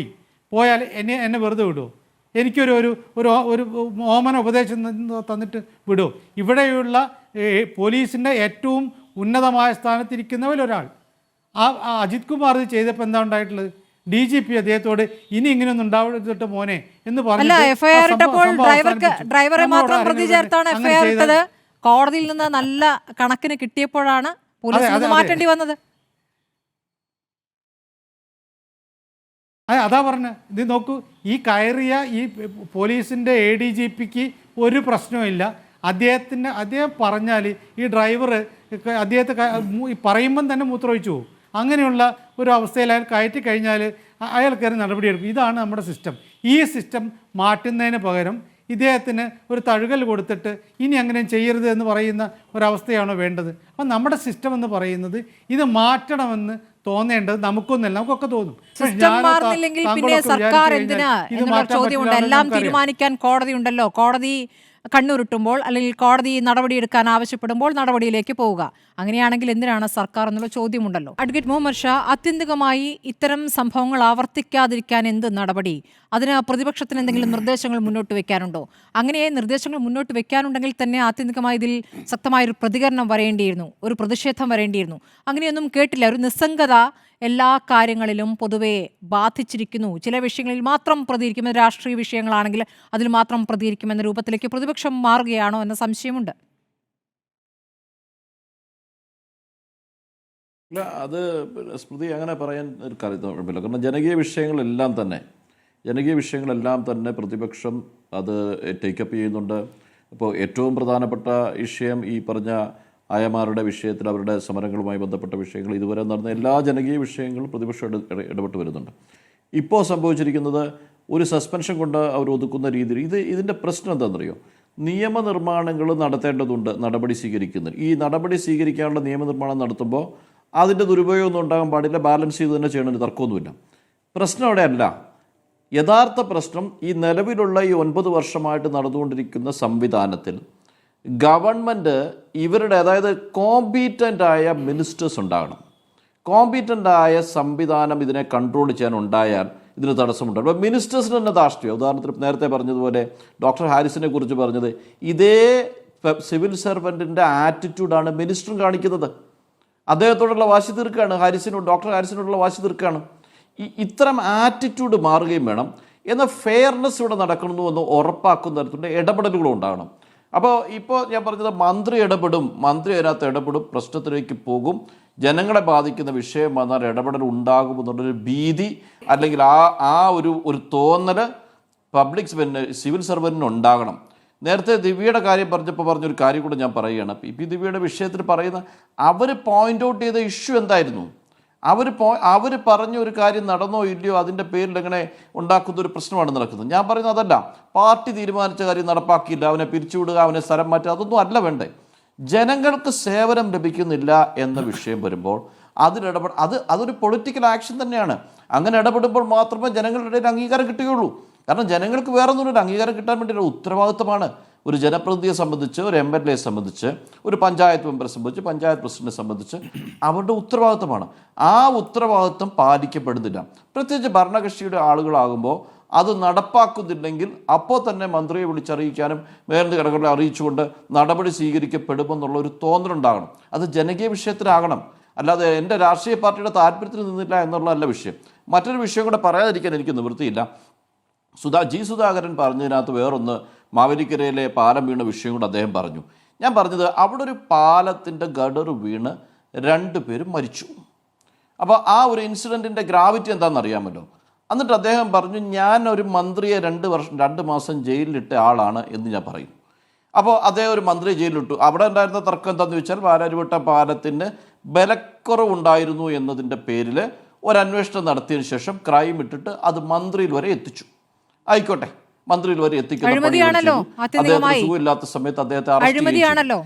പോയാൽ എന്നെ വെറുതെ വിടുമോ? എനിക്കൊരു ഒരു ഒരു ഓമന ഉപദേശം തന്നിട്ട് വിടുമോ? ഇവിടെയുള്ള പോലീസിൻ്റെ ഏറ്റവും ഉന്നതമായ സ്ഥാനത്തിരിക്കുന്നവരൊരാൾ അജിത് കുമാർ ഇത് ചെയ്തപ്പോൾ എന്താ ഉണ്ടായിട്ടുള്ളത്? DGP അദ്ദേഹത്തോട് ഇനി ഇങ്ങനെയൊന്നും ഉണ്ടാവരുത് മോനെ എന്ന് പറഞ്ഞു. ഡ്രൈവറെ മാത്രം പ്രതി ചേർത്താണ് എഫ്ഐആർ ഇട്ടത്. കോടതിയിൽ നിന്ന് നല്ല കണക്കിന് കിട്ടിയപ്പോഴാണ് പോലീസ് മാറ്റേണ്ടി വന്നത്. അതാ പറഞ്ഞത്. ഇത് നോക്കൂ, ഈ കയറിയ ഈ പോലീസിൻ്റെ ADGPക്ക് ഒരു പ്രശ്നവുമില്ല. അദ്ദേഹം പറഞ്ഞാൽ ഈ ഡ്രൈവർ അദ്ദേഹത്തെ പറയുമ്പം തന്നെ മൂത്രമൊഴിച്ചു പോകും. അങ്ങനെയുള്ള ഒരു അവസ്ഥയിൽ അയാൾ കയറ്റി കഴിഞ്ഞാൽ അയാൾക്കതിന് നടപടിയെടുക്കും. ഇതാണ് നമ്മുടെ സിസ്റ്റം. ഈ സിസ്റ്റം മാറ്റുന്നതിന് പകരം ഇദ്ദേഹത്തിന് ഒരു തഴുകൽ കൊടുത്തിട്ട് ഇനി അങ്ങനെ ചെയ്യരുത് എന്ന് പറയുന്ന ഒരവസ്ഥയാണോ വേണ്ടത്? അപ്പം നമ്മുടെ സിസ്റ്റം എന്ന് പറയുന്നത് ഇത് മാറ്റണമെന്ന് തോന്നേണ്ടത് നമുക്കൊന്നല്ല, നമുക്കൊക്കെ തോന്നും. പിന്നെ സർക്കാർ എന്തിനാ എന്നുള്ള ചോദ്യമുണ്ട്. എല്ലാം തീരുമാനിക്കാൻ കോടതി ഉണ്ടല്ലോ. കോടതി കണ്ണുരുട്ടുമ്പോൾ അല്ലെങ്കിൽ കോടതി നടപടിയെടുക്കാൻ ആവശ്യപ്പെടുമ്പോൾ നടപടിയിലേക്ക് പോവുക. അങ്ങനെയാണെങ്കിൽ എന്തിനാണ് സർക്കാർ എന്നുള്ള ചോദ്യമുണ്ടല്ലോ. അഡ്വക്കേറ്റ് മുഹമ്മദ് ഷാ, ആത്യന്തികമായി ഇത്തരം സംഭവങ്ങൾ ആവർത്തിക്കാതിരിക്കാൻ എന്ത് നടപടി? അതിന് പ്രതിപക്ഷത്തിന് എന്തെങ്കിലും നിർദ്ദേശങ്ങൾ മുന്നോട്ട് വെക്കാനുണ്ടോ? അങ്ങനെ നിർദ്ദേശങ്ങൾ മുന്നോട്ട് വെക്കാനുണ്ടെങ്കിൽ തന്നെ ആത്യന്തികമായി ഇതിൽ ശക്തമായൊരു പ്രതികരണം വരേണ്ടിയിരുന്നു, ഒരു പ്രതിഷേധം വരേണ്ടിയിരുന്നു. അങ്ങനെയൊന്നും കേട്ടില്ല. ഒരു നിസ്സംഗത എല്ലാ കാര്യങ്ങളിലും പൊതുവെ ബാധിച്ചിരിക്കുന്നു. ചില വിഷയങ്ങളിൽ മാത്രം പ്രതികരിക്കുമെന്ന്, രാഷ്ട്രീയ വിഷയങ്ങളാണെങ്കിൽ അതിൽ മാത്രം പ്രതികരിക്കുമെന്ന രൂപത്തിലേക്ക് പ്രതിപക്ഷം മാറുകയാണോ എന്ന സംശയമുണ്ട്. ഇല്ല, അത് സ്മൃതി അങ്ങനെ പറയാൻ ഒരു കാര്യമില്ല. കാരണം ജനകീയ വിഷയങ്ങളെല്ലാം തന്നെ പ്രതിപക്ഷം അത് ടേക്കപ്പ് ചെയ്യുന്നുണ്ട്. ഇപ്പോൾ ഏറ്റവും പ്രധാനപ്പെട്ട വിഷയം ഈ പറഞ്ഞ ആയമാരുടെ വിഷയത്തിൽ, അവരുടെ സമരങ്ങളുമായി ബന്ധപ്പെട്ട വിഷയങ്ങൾ, ഇതുവരെ നടന്ന എല്ലാ ജനകീയ വിഷയങ്ങളും പ്രതിപക്ഷം ഇടപെട്ട് വരുന്നുണ്ട്. ഇപ്പോൾ സംഭവിച്ചിരിക്കുന്നത് ഒരു സസ്പെൻഷൻ കൊണ്ട് അവർ ഒതുക്കുന്ന രീതിയിൽ ഇതിൻ്റെ പ്രശ്നം എന്താണെന്നറിയോ? നിയമനിർമ്മാണങ്ങൾ നടത്തേണ്ടതുണ്ട്, നടപടി സ്വീകരിക്കുന്നത്. ഈ നടപടി സ്വീകരിക്കാനുള്ള നിയമനിർമ്മാണം നടത്തുമ്പോൾ അതിൻ്റെ ദുരുപയോഗമൊന്നും ഉണ്ടാകാൻ പാടില്ല, ബാലൻസ് ചെയ്ത് തന്നെ ചെയ്യണമെന്ന് തർക്കമൊന്നുമില്ല. പ്രശ്നം അവിടെയല്ല. യഥാർത്ഥ പ്രശ്നം ഈ നിലവിലുള്ള ഈ 9 വർഷമായിട്ട് നടന്നുകൊണ്ടിരിക്കുന്ന സംവിധാനത്തിൽ ഗവൺമെൻറ് ഇവരുടെ, അതായത് കോമ്പീറ്റൻ്റ് ആയ മിനിസ്റ്റേഴ്സ് ഉണ്ടാകണം. കോമ്പീറ്റൻ്റ് ആയ സംവിധാനം ഇതിനെ കൺട്രോൾ ചെയ്യാൻ ഉണ്ടായാൽ ഇതിന് തടസ്സമുണ്ടാകും. അപ്പോൾ മിനിസ്റ്റേഴ്സിന് തന്നെ ധാർഷ്ട്യം. ഉദാഹരണത്തിന് നേരത്തെ പറഞ്ഞതുപോലെ ഡോക്ടർ ഹാരിസിനെ കുറിച്ച് പറഞ്ഞത്, ഇതേ സിവിൽ സർവൻറ്റിൻ്റെ ആറ്റിറ്റ്യൂഡാണ് മിനിസ്റ്ററും കാണിക്കുന്നത്. അദ്ദേഹത്തോടുള്ള വാശി തീർക്കുകയാണ്, ഡോക്ടർ ഹാരിസിനോടുള്ള വാശി തീർക്കുകയാണ്. ഇത്തരം ആറ്റിറ്റ്യൂഡ് മാറുകയും വേണം. എന്നാൽ ഫെയർനെസ് ഇവിടെ നടക്കണമെന്ന് ഉറപ്പാക്കുന്ന തരത്തിലുള്ള ഇടപെടലുകളും ഉണ്ടാകണം. ഇപ്പോൾ ഞാൻ പറഞ്ഞത് മന്ത്രി അതിനകത്ത് ഇടപെടും, പ്രശ്നത്തിലേക്ക് പോകും, ജനങ്ങളെ ബാധിക്കുന്ന വിഷയം വന്നാൽ ഇടപെടൽ ഉണ്ടാകും എന്നുള്ളൊരു ഭീതി അല്ലെങ്കിൽ ആ ഒരു തോന്നൽ സിവിൽ സർവൻറ്റിന് ഉണ്ടാകണം. നേരത്തെ ദിവ്യയുടെ കാര്യം പറഞ്ഞൊരു കാര്യം കൂടെ ഞാൻ പറയുകയാണ്. ദിവ്യയുടെ വിഷയത്തിൽ പറയുന്ന അവർ പോയിൻ്റ് ഔട്ട് ചെയ്ത ഇഷ്യൂ എന്തായിരുന്നു? അവർ പറഞ്ഞ ഒരു കാര്യം നടന്നോ ഇല്ലയോ, അതിൻ്റെ പേരിൽ എങ്ങനെ ഉണ്ടാക്കുന്ന ഒരു പ്രശ്നമാണ് നടക്കുന്നത്. ഞാൻ പറയുന്നത് അതല്ല, പാർട്ടി തീരുമാനിച്ച കാര്യം നടപ്പാക്കിയില്ല, അവനെ പിരിച്ചുവിടുക, അവനെ സ്ഥലം മാറ്റുക, അതൊന്നും അല്ല വേണ്ടേ. ജനങ്ങൾക്ക് സേവനം ലഭിക്കുന്നില്ല എന്ന വിഷയം വരുമ്പോൾ അതൊരു പൊളിറ്റിക്കൽ ആക്ഷൻ തന്നെയാണ്. അങ്ങനെ ഇടപെടുമ്പോൾ മാത്രമേ ജനങ്ങളുടെ ഇടയിൽ അംഗീകാരം കിട്ടുകയുള്ളൂ. കാരണം ജനങ്ങൾക്ക് വേറെ ഒന്നും അംഗീകാരം കിട്ടാൻ വേണ്ടിയുള്ള ഉത്തരവാദിത്തമാണ് ഒരു ജനപ്രതിനിധിയെ സംബന്ധിച്ച്, ഒരു MLA സംബന്ധിച്ച്, ഒരു പഞ്ചായത്ത് മെമ്പറെ സംബന്ധിച്ച്, പഞ്ചായത്ത് പ്രസിഡന്റിനെ സംബന്ധിച്ച് അവരുടെ ഉത്തരവാദിത്തമാണ്. ആ ഉത്തരവാദിത്തം പാലിക്കപ്പെടുന്നില്ല. പ്രത്യേകിച്ച് ഭരണകക്ഷിയുടെ ആളുകളാകുമ്പോൾ അത് നടപ്പാക്കുന്നില്ലെങ്കിൽ അപ്പോൾ തന്നെ മന്ത്രിയെ വിളിച്ചറിയിക്കാനും വേറെ ഘടകങ്ങളെ അറിയിച്ചുകൊണ്ട് നടപടി സ്വീകരിക്കപ്പെടുമെന്നുള്ള ഒരു തോന്നലുണ്ടാകണം. അത് ജനകീയ വിഷയത്തിലാകണം. അല്ലാതെ എൻ്റെ രാഷ്ട്രീയ പാർട്ടിയുടെ താല്പര്യത്തിൽ നിന്നില്ല എന്നുള്ളതല്ല വിഷയം. മറ്റൊരു വിഷയം കൂടെ പറയാതിരിക്കാൻ എനിക്ക് നിവൃത്തിയില്ല. സുധാകരൻ പറഞ്ഞതിനകത്ത് വേറൊന്ന്, മാവേലിക്കരയിലെ പാലം വീണ വിഷയം കൂടെ അദ്ദേഹം പറഞ്ഞു. ഞാൻ പറഞ്ഞത് അവിടെ ഒരു പാലത്തിൻ്റെ ഗഡർ വീണ് 2 പേരും മരിച്ചു. അപ്പോൾ ആ ഒരു ഇൻസിഡൻറ്റിൻ്റെ ഗ്രാവിറ്റി എന്താണെന്ന് അറിയാമല്ലോ. എന്നിട്ട് അദ്ദേഹം പറഞ്ഞു, ഞാൻ ഒരു മന്ത്രിയെ 2 മാസം ജയിലിലിട്ട ആളാണ് എന്ന് ഞാൻ പറയും. അപ്പോൾ അദ്ദേഹം ഒരു മന്ത്രിയെ ജയിലിലിട്ടു. അവിടെ ഉണ്ടായിരുന്ന തർക്കം എന്താണെന്ന് വെച്ചാൽ പാലാരിവട്ടം പാലത്തിന് ബലക്കുറവുണ്ടായിരുന്നു എന്നതിൻ്റെ പേരിൽ ഒരന്വേഷണം നടത്തിയതിനു ശേഷം ക്രൈം ഇട്ടിട്ട് അത് മന്ത്രിയിൽ വരെ എത്തിച്ചു. ആയിക്കോട്ടെ, മന്ത്രിയിൽ വരെ എത്തിക്കുന്ന അദ്ദേഹത്തിന് സുഖമില്ലാത്ത സമയത്ത് അദ്ദേഹത്തെ അറസ്റ്റ് ചെയ്തു.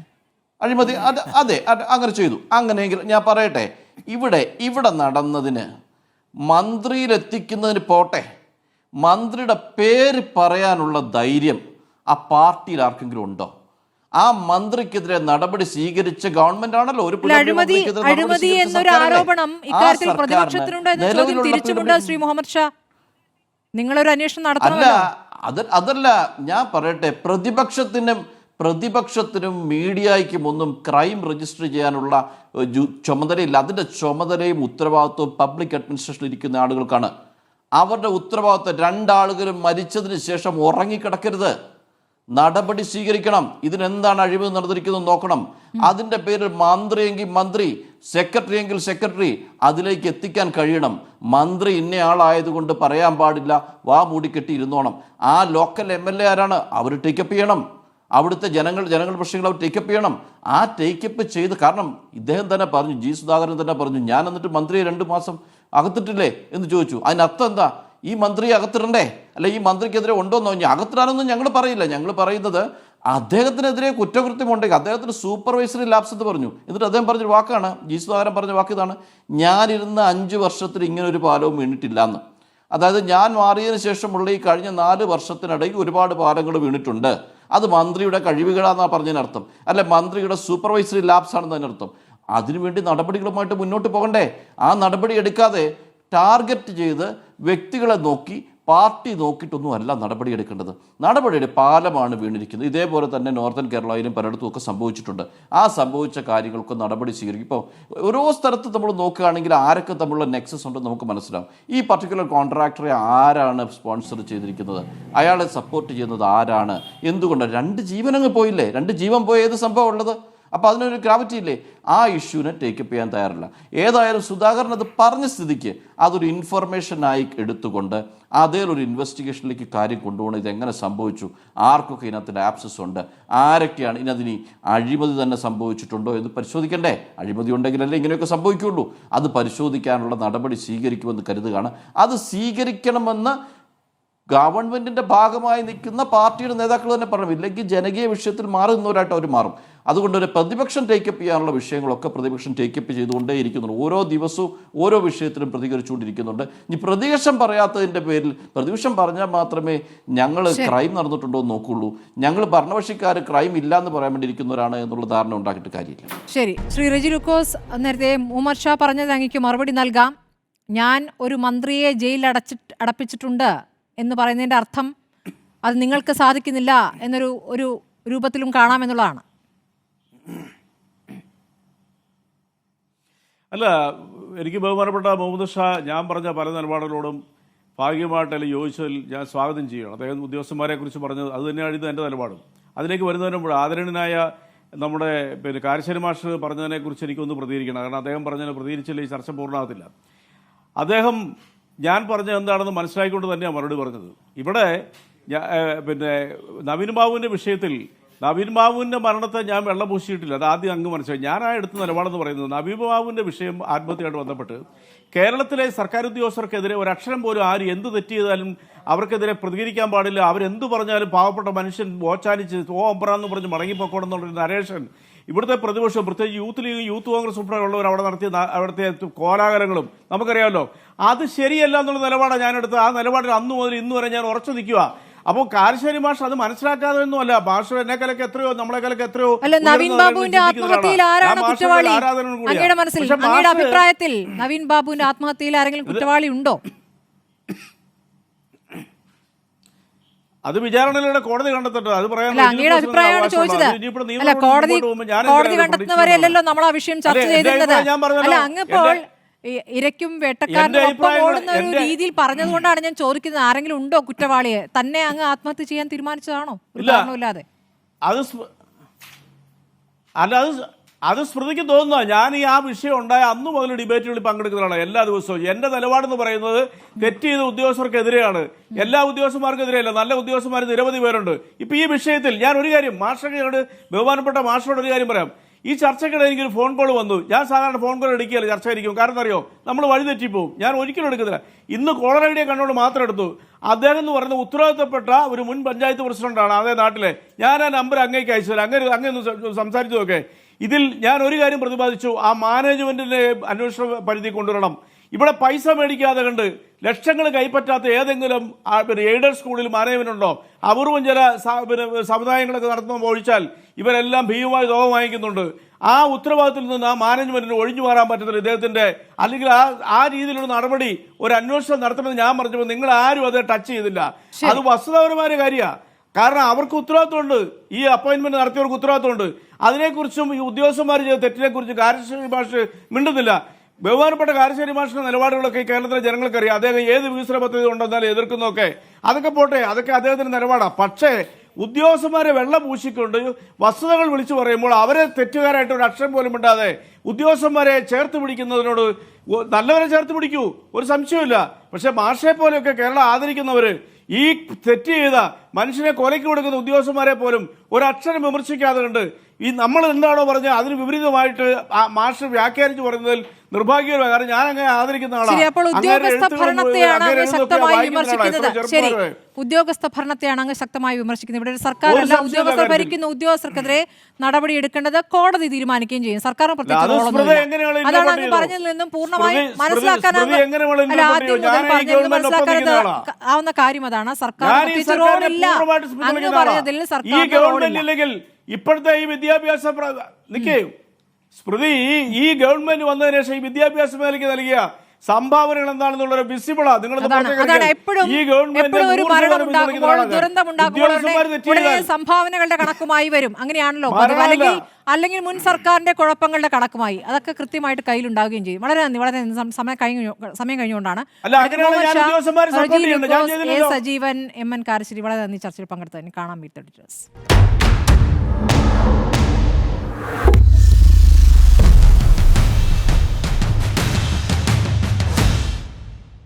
അഴിമതി, അതെ, അങ്ങനെ ചെയ്തു. അങ്ങനെയെങ്കിൽ ഞാൻ പറയട്ടെ, ഇവിടെ നടന്നതിന് മന്ത്രിയിലെത്തിക്കുന്നതിന് പോട്ടെ, മന്ത്രിയുടെ പേര് പറയാനുള്ള ധൈര്യം ആ പാർട്ടിയിൽ ആർക്കെങ്കിലും ഉണ്ടോ? ആ മന്ത്രിക്കെതിരെ നടപടി സ്വീകരിച്ച ഗവൺമെന്റ് ആണല്ലോ. ഒരു അഴിമതി എന്നൊരു ആരോപണം ഇക്കാര്യത്തിൽ പ്രതിപക്ഷത്തിനുണ്ട് എന്ന ചോദ്യം തിരിച്ചുകൊണ്ട് ശ്രീ മുഹമ്മദ് ഷാ, നിങ്ങളൊരു അന്വേഷണം നടത്തണമല്ലോ. അതല്ല ഞാൻ പറയട്ടെ, പ്രതിപക്ഷത്തിനും മീഡിയയ്ക്കും ഒന്നും ക്രൈം രജിസ്റ്റർ ചെയ്യാനുള്ള ചുമതലയില്ല. അതിൻ്റെ ചുമതലയും ഉത്തരവാദിത്വവും പബ്ലിക് അഡ്മിനിസ്ട്രേഷനിൽ ഇരിക്കുന്ന ആളുകൾക്കാണ്. അവരുടെ ഉത്തരവാദിത്വം, രണ്ടാളുകളും മരിച്ചതിന് ശേഷം ഉറങ്ങിക്കിടക്കരുത്, നടപടി സ്വീകരിക്കണം. ഇതിനെന്താണ് അഴിമതി നടന്നിരിക്കുന്നത് നോക്കണം. അതിൻ്റെ പേരിൽ മന്ത്രിയെങ്കിൽ മന്ത്രി, സെക്രട്ടറി എങ്കിൽ സെക്രട്ടറി, അതിലേക്ക് എത്തിക്കാൻ കഴിയണം. മന്ത്രി ഇന്നയാളായതുകൊണ്ട് പറയാൻ പാടില്ല, വാ മൂടിക്കെട്ടി ഇരുന്നോണം. ആ ലോക്കൽ MLA ആരാണ്, അവർ ടേക്കപ്പ് ചെയ്യണം. അവിടുത്തെ ജനങ്ങൾ പ്രശ്നങ്ങൾ അവർ ടേക്കപ്പ് ചെയ്യണം. ആ ടേക്കപ്പ് ചെയ്ത്, കാരണം ഇദ്ദേഹം തന്നെ പറഞ്ഞു, ജി സുധാകരൻ തന്നെ പറഞ്ഞു, ഞാൻ എന്നിട്ട് മന്ത്രിയെ 2 മാസം അകത്തിട്ടില്ലേ എന്ന് ചോദിച്ചു. അതിനർത്ഥം എന്താ? ഈ മന്ത്രിയെ അകത്തിടണ്ടേ? അല്ല, ഈ മന്ത്രിക്കെതിരെ ഉണ്ടോന്നോ? അകത്തിടാനൊന്നും ഞങ്ങൾ പറയില്ല. ഞങ്ങൾ പറയുന്നത് അദ്ദേഹത്തിനെതിരെ കുറ്റകൃത്യമുണ്ടെങ്കിൽ അദ്ദേഹത്തിന് സൂപ്പർവൈസറി ലാപ്സ് എന്ന് പറഞ്ഞു. എന്നിട്ട് അദ്ദേഹം പറഞ്ഞൊരു വാക്കാണ്, ജി സുധാകരൻ പറഞ്ഞ വാക്ക് ഇതാണ്: ഞാനിരുന്ന 5 വർഷത്തിൽ ഇങ്ങനെ ഒരു പാലവും വീണിട്ടില്ല എന്ന്. അതായത് ഞാൻ മാറിയതിനു ശേഷമുള്ള ഈ കഴിഞ്ഞ 4 വർഷത്തിനിടയിൽ ഒരുപാട് പാലങ്ങൾ വീണിട്ടുണ്ട്. അത് മന്ത്രിയുടെ കഴിവുകളാണെന്നാണ് പറഞ്ഞതിനർത്ഥം, അല്ല മന്ത്രിയുടെ സൂപ്പർവൈസറി ലാപ്സ് ആണെന്ന് അതിനർത്ഥം. അതിനുവേണ്ടി നടപടികളുമായിട്ട് മുന്നോട്ട് പോകണ്ടേ? ആ നടപടി എടുക്കാതെ ടാർഗറ്റ് ചെയ്ത് വ്യക്തികളെ നോക്കി, പാർട്ടി നോക്കിയിട്ടൊന്നും അല്ല നടപടി എടുക്കേണ്ടത്. നടപടിയുടെ പാലമാണ് വീണിരിക്കുന്നത്. ഇതേപോലെ തന്നെ നോർത്തേൺ കേരളയിലും പലയിടത്തും ഒക്കെ സംഭവിച്ചിട്ടുണ്ട്. ആ സംഭവിച്ച കാര്യങ്ങൾക്ക് നടപടി സ്വീകരിക്കും. ഇപ്പോൾ ഓരോ സ്ഥലത്ത് നമ്മൾ നോക്കുകയാണെങ്കിൽ ആരൊക്കെ തമ്മിലുള്ള നെക്സസ് ഉണ്ടെന്ന് നമുക്ക് മനസ്സിലാവും. ഈ പർട്ടിക്കുലർ കോൺട്രാക്ടറെ ആരാണ് സ്പോൺസർ ചെയ്തിരിക്കുന്നത്, അയാളെ സപ്പോർട്ട് ചെയ്യുന്നത് ആരാണ്, എന്തുകൊണ്ടാണ്? 2 ജീവനങ്ങ് പോയില്ലേ? 2 ജീവൻ പോയ ഏത് സംഭവം ഉള്ളത്? അപ്പോൾ അതിനൊരു ഗ്രാവിറ്റി ഇല്ലേ? ആ ഇഷ്യൂവിനെ ടേക്കപ്പ് ചെയ്യാൻ തയ്യാറില്ല. ഏതായാലും സുധാകരൻ അത് പറഞ്ഞ സ്ഥിതിക്ക് അതൊരു ഇൻഫർമേഷനായി എടുത്തുകൊണ്ട് അതേലൊരു ഇൻവെസ്റ്റിഗേഷനിലേക്ക് കാര്യം കൊണ്ടുപോകണം. ഇതെങ്ങനെ സംഭവിച്ചു, ആർക്കൊക്കെ ഇതിനകത്ത് ആപ്സസ് ഉണ്ട്, ആരൊക്കെയാണ് ഇതിനകത്തിന് അഴിമതി തന്നെ സംഭവിച്ചിട്ടുണ്ടോ എന്ന് പരിശോധിക്കണ്ടേ? അഴിമതി ഉണ്ടെങ്കിലല്ലേ ഇങ്ങനെയൊക്കെ സംഭവിക്കുള്ളൂ. അത് പരിശോധിക്കാനുള്ള നടപടി സ്വീകരിക്കുമെന്ന് കരുതുകയാണ്. അത് സ്വീകരിക്കണമെന്ന് ഗവൺമെൻറ്റിൻ്റെ ഭാഗമായി നിൽക്കുന്ന പാർട്ടിയുടെ നേതാക്കൾ തന്നെ പറഞ്ഞു. ഇല്ലെങ്കിൽ ജനകീയ വിഷയത്തിൽ മാറി നിന്നവരായിട്ട് അവർ മാറും. അതുകൊണ്ട് ഒരു പ്രതിപക്ഷം ടേക്കപ്പ് ചെയ്യാനുള്ള വിഷയങ്ങളൊക്കെ പ്രതിപക്ഷം ടേക്കപ്പ് ചെയ്തുകൊണ്ടേയിരിക്കുന്നുണ്ട്. ഓരോ ദിവസവും ഓരോ വിഷയത്തിലും പ്രതികരിച്ചുകൊണ്ടിരിക്കുന്നുണ്ട്. ഇനി പ്രതിപക്ഷം പറയാത്തതിൻ്റെ പേരിൽ, പ്രതിപക്ഷം പറഞ്ഞാൽ മാത്രമേ ഞങ്ങൾ ക്രൈം നടന്നിട്ടുണ്ടോ എന്ന് നോക്കുള്ളൂ, ഞങ്ങൾ ഭരണപക്ഷക്കാർ ക്രൈം ഇല്ല എന്ന് പറയാൻ വേണ്ടി ഇരിക്കുന്നവരാണ് എന്നുള്ള ധാരണ ഉണ്ടാക്കിയിട്ട് കാര്യമില്ല. ശരി, ശ്രീ റെജി ലൂക്കോസ്, നേരത്തെ മുഹമ്മദ് ഷാ പറഞ്ഞത് അങ്ങേക്ക് മറുപടി നൽകാം. ഞാൻ ഒരു മന്ത്രിയെ ജയിലിൽ അടപ്പിച്ചിട്ടുണ്ട് എന്ന് പറയുന്നതിൻ്റെ അർത്ഥം അത് നിങ്ങൾക്ക് സാധിക്കുന്നില്ല എന്നൊരു രൂപത്തിലും കാണാമെന്നുള്ളതാണ്. അല്ല, എനിക്ക് ബഹുമാനപ്പെട്ട മുഹമ്മദ് ഷാ ഞാൻ പറഞ്ഞ പല നിലപാടുകളോടും ഭാഗികമായിട്ടല്ല യോജിച്ചതിൽ ഞാൻ സ്വാഗതം ചെയ്യണം. അദ്ദേഹം ഉദ്യോഗസ്ഥന്മാരെ കുറിച്ച് പറഞ്ഞത് അത് തന്നെയായിരുന്നു എൻ്റെ നിലപാടും. അതിലേക്ക് വരുന്നതിന് മുമ്പ് ആദരണീയനായ നമ്മുടെ കാരശ്ശേരി മാഷ് പറഞ്ഞതിനെക്കുറിച്ച് എനിക്കൊന്ന് പ്രതികരിക്കണം. കാരണം അദ്ദേഹം പറഞ്ഞതിനെ പ്രതികരിച്ചില്ല ഈ ചർച്ച പൂർണ്ണമാകത്തില്ല. അദ്ദേഹം ഞാൻ പറഞ്ഞത് എന്താണെന്ന് മനസ്സിലാക്കിക്കൊണ്ട് തന്നെയാണ് മറുപടി പറഞ്ഞത്. ഇവിടെ നവീൻ ബാബുവിൻ്റെ വിഷയത്തിൽ നവീൻ ബാബുവിൻ്റെ മരണത്തെ ഞാൻ വെള്ളം പൂശിയിട്ടില്ല. അത് ആദ്യം അങ്ങ് മനസ്സിലായി. ഞാൻ എടുത്ത നിലപാടെന്ന് പറയുന്നത്, നവീൻ ബാബുവിൻ്റെ വിഷയം ആത്മഹത്യയായിട്ട് ബന്ധപ്പെട്ട് കേരളത്തിലെ സർക്കാർ ഉദ്യോഗസ്ഥർക്കെതിരെ ഒരക്ഷരം പോലും ആര് എന്ത് തെറ്റ് ചെയ്താലും അവർക്കെതിരെ പ്രതികരിക്കാൻ പാടില്ല, അവരെന്ത് പറഞ്ഞാലും പാവപ്പെട്ട മനുഷ്യൻ ഓച്ചാനിച്ച് അമ്പറാന്ന് പറഞ്ഞ് മടങ്ങിപ്പോക്കോടെന്നുള്ളൊരു നരേഷൻ ഇവിടുത്തെ പ്രതിപക്ഷം, പ്രത്യേകിച്ച് യൂത്ത് ലീഗ്, യൂത്ത് കോൺഗ്രസ് ഉൾപ്പെടെയുള്ളവർ അവിടുത്തെ കോലാഹലങ്ങളും നമുക്കറിയാമല്ലോ. അത് ശരിയല്ല എന്നുള്ള നിലപാടാണ് ഞാനെടുത്തത്. ആ നിലപാടിൽ അന്നു മുതൽ ഇന്ന് വരെ ഞാൻ ഉറച്ചു നിൽക്കുക. അപ്പോൾ കാരശ്ശേരി മാഷ് അത് മനസ്സിലാക്കാതെ ഒന്നുമല്ല. മാഷ് എന്നെക്കാലൊക്കെ എത്രയോ നമ്മളെക്കാലൊക്കെ എത്രയോ നവീൻ ബാബുവിന്റെ ആത്മഹത്യയിൽ ആരാണ് കുറ്റവാളി? അങ്ങയുടെ മനസ്സിൽ, അങ്ങയുടെ അഭിപ്രായത്തിൽ നവീൻ ബാബുവിന്റെ ആത്മഹത്യയിൽ ആരെങ്കിലും കുറ്റവാളി ഉണ്ടോ? അത് വിചാരണയിലൂടെ കോടതി കണ്ടെത്തട്ടെ. അത് പറയാൻ അങ്ങയുടെ അഭിപ്രായമാണ് ചോദിച്ചത്. അല്ല, കോടതി കണ്ടെത്തുന്നവരെയല്ലോ നമ്മൾ ആ വിഷയം ചർച്ച ചെയ്തിരുന്നത്. അല്ല, അങ്ങിപ്പോൾ ഇരയ്ക്കും വേട്ടക്കാരനും ഒപ്പം ഓടുന്ന ഒരു രീതിയിൽ പറഞ്ഞതുകൊണ്ടാണ് ഞാൻ ചോദിക്കുന്നത്, ആരെങ്കിലും ഉണ്ടോ കുറ്റവാളിയെ? തന്നെ അങ്ങ് ആത്മഹത്യ ചെയ്യാൻ തീരുമാനിച്ചതാണോ? ഇല്ലാതെ അത് സ്മൃതിക്ക് തോന്നുക. ഞാൻ ആ വിഷയം ഉണ്ടായ അന്നു മുതൽ ഡിബേറ്റുകളിൽ പങ്കെടുക്കുന്നതാണ് എല്ലാ ദിവസവും. എന്റെ നിലപാടെന്ന് പറയുന്നത് തെറ്റ് ചെയ്ത ഉദ്യോഗസ്ഥർക്കെതിരെയാണ്. എല്ലാ ഉദ്യോഗസ്ഥന്മാർക്കെതിരെയല്ല, നല്ല ഉദ്യോഗസ്ഥന്മാർ നിരവധി പേരുണ്ട്. ഇപ്പൊ ഈ വിഷയത്തിൽ ഞാൻ ഒരു കാര്യം മാഷോട്, ബഹുമാനപ്പെട്ട മാഷോട് ഒരു കാര്യം പറയാം. ഈ ചർച്ചയ്ക്കിടെ എനിക്കൊരു ഫോൺ കോൾ വന്നു. ഞാൻ സാധാരണ ഫോൺ കോൾ എടുക്കുകയല്ല, ചർച്ച ആയിരിക്കും. കാരണം അറിയോ, നമ്മൾ വഴിതെറ്റിപ്പോവും. ഞാൻ ഒരിക്കലും എടുക്കുന്നില്ല. ഇന്ന് കോളർ ഐ ഡി കണ്ടുകൊണ്ട് മാത്രം എടുത്തു. അദ്ദേഹം എന്ന് പറയുന്ന ഉത്തരവാദിത്തപ്പെട്ട ഒരു മുൻ പഞ്ചായത്ത് പ്രസിഡന്റാണ് അതേ നാട്ടിലെ. ഞാൻ ആ നമ്പർ അങ്ങേക്ക് അയച്ചു തരാം, അങ്ങനെ സംസാരിച്ചു നോക്കെ. ഇതിൽ ഞാൻ ഒരു കാര്യം പ്രതിപാദിച്ചു, ആ മാനേജ്മെന്റിന്റെ അന്വേഷണ പരിധി കൊണ്ടുവരണം. ഇവിടെ പൈസ മേടിക്കാതെ കണ്ട് ലക്ഷങ്ങൾ കൈപ്പറ്റാത്ത ഏതെങ്കിലും എയ്ഡഡ് സ്കൂളിൽ മാനേജ്മെന്റ് ഉണ്ടോ? അപൂർവം ചില സമുദായങ്ങളൊക്കെ നടത്തുമ്പോൾ ഒഴിച്ചാൽ ഇവരെല്ലാം ഭീമമായി തുക വാങ്ങിക്കുന്നുണ്ട്. ആ ഉത്തരവാദിത്തത്തിൽ നിന്ന് ആ മാനേജ്മെന്റിന് ഒഴിഞ്ഞു മാറാൻ പറ്റത്തില്ല ഇദ്ദേഹത്തിന്റെ. അല്ലെങ്കിൽ ആ രീതിയിലുള്ള നടപടി ഒരു അന്വേഷണം നടത്തണമെന്ന് ഞാൻ പറഞ്ഞപ്പോൾ നിങ്ങൾ ആരും അത് ടച്ച് ചെയ്തില്ല. അത് വസ്തുതാപരമായ കാര്യമാണ്. കാരണം അവർക്ക് ഉത്തരവാദിത്തമുണ്ട്, ഈ അപ്പോയിന്റ്മെന്റ് നടത്തിയവർക്ക് ഉത്തരവാദിത്തമുണ്ട്. അതിനെക്കുറിച്ചും ഈ ഉദ്യോഗസ്ഥന്മാർ ചെയ്ത തെറ്റിനെക്കുറിച്ച് കാര്യശ്ശേരി മാഷ് മിണ്ടുന്നില്ല. ബഹുമാനപ്പെട്ട കാര്യശ്ശേരി മാഷിന്റെ നിലപാടുകളൊക്കെ കേരളത്തിലെ ജനങ്ങൾക്കറിയാം. അദ്ദേഹം ഏത് വികസന പദ്ധതി ഉണ്ടെന്നാലും എതിർക്കുന്നതൊക്കെ അതൊക്കെ പോട്ടെ, അതൊക്കെ അദ്ദേഹത്തിന്റെ നിലപാടാണ്. പക്ഷേ ഉദ്യോഗസ്ഥന്മാരെ വെള്ളം പൂശിക്കൊണ്ട് വസ്തുതകൾ വിളിച്ചു പറയുമ്പോൾ അവരെ തെറ്റുകാരായിട്ട് ഒരു അക്ഷരം പോലും ഇണ്ടാതെ ഉദ്യോഗസ്ഥന്മാരെ ചേർത്ത് പിടിക്കുന്നതിനോട് നല്ലവരെ ചേർത്ത് പിടിക്കൂ, ഒരു സംശയമില്ല. പക്ഷെ മാഷെ പോലെയൊക്കെ കേരളം ആദരിക്കുന്നവര് ഈ തെറ്റ് ചെയ്ത മനുഷ്യനെ കൊലയ്ക്ക് കൊടുക്കുന്ന ഉദ്യോഗസ്ഥന്മാരെ പോലും ഒരക്ഷരം വിമർശിക്കാതെ കണ്ട് ഈ നമ്മൾ എന്താണോ പറഞ്ഞത് അതിന് വിപരീതമായിട്ട് മാഷ് വ്യാഖ്യാനിച്ച് പറയുന്നതിൽ നിർഭാഗ്യകരമാണ്. കാരണം ഞാൻ അങ്ങനെ ആദരിക്കുന്ന ആളാണ്. ഉദ്യോഗസ്ഥ ഭരണത്തെയാണ് അങ്ങ് ശക്തമായി വിമർശിക്കുന്നത്. ഇവിടെ ഒരു സർക്കാരല്ല, ഉദ്യോഗസ്ഥർ ഭരിക്കുന്ന ഉദ്യോഗസ്ഥർക്കെതിരെ നടപടി എടുക്കേണ്ടത് കോടതി തീരുമാനിക്കുകയും ചെയ്യും. സർക്കാരിന് പ്രത്യേകിച്ച് അതാണ് അങ്ങ് പറഞ്ഞതിൽ നിന്നും പൂർണ്ണമായി ആവുന്ന കാര്യം. അതാണ് സർക്കാർ റോളില്ല അങ്ങ് പറഞ്ഞതിൽ സർക്കാർ. ഇപ്പോഴത്തെ ഈ വിദ്യാഭ്യാസ സ്മൃതി ഈ ഗവൺമെന്റ് വന്നതിന് ശേഷം ഈ വിദ്യാഭ്യാസ മേഖലയ്ക്ക് നൽകിയ സംഭാവനകൾ എന്താണെന്നുള്ള വിസിബിളാ. സംഭാവനകളുടെ കണക്കുമായി വരും. അങ്ങനെയാണല്ലോ അല്ലെങ്കിൽ മുൻ സർക്കാരിന്റെ കുഴപ്പങ്ങളുടെ കണക്കുമായി അതൊക്കെ കൃത്യമായിട്ട് കയ്യിലുണ്ടാവുകയും ചെയ്യും. വളരെ നന്ദി, വളരെ സമയം കഴിഞ്ഞുകൊണ്ടാണ്. സജീവൻ, എം.എൻ. കാരശ്ശേരി, വളരെ നന്ദി ചർച്ചയിൽ പങ്കെടുത്തതിന്. കാണാം വീട്ട്.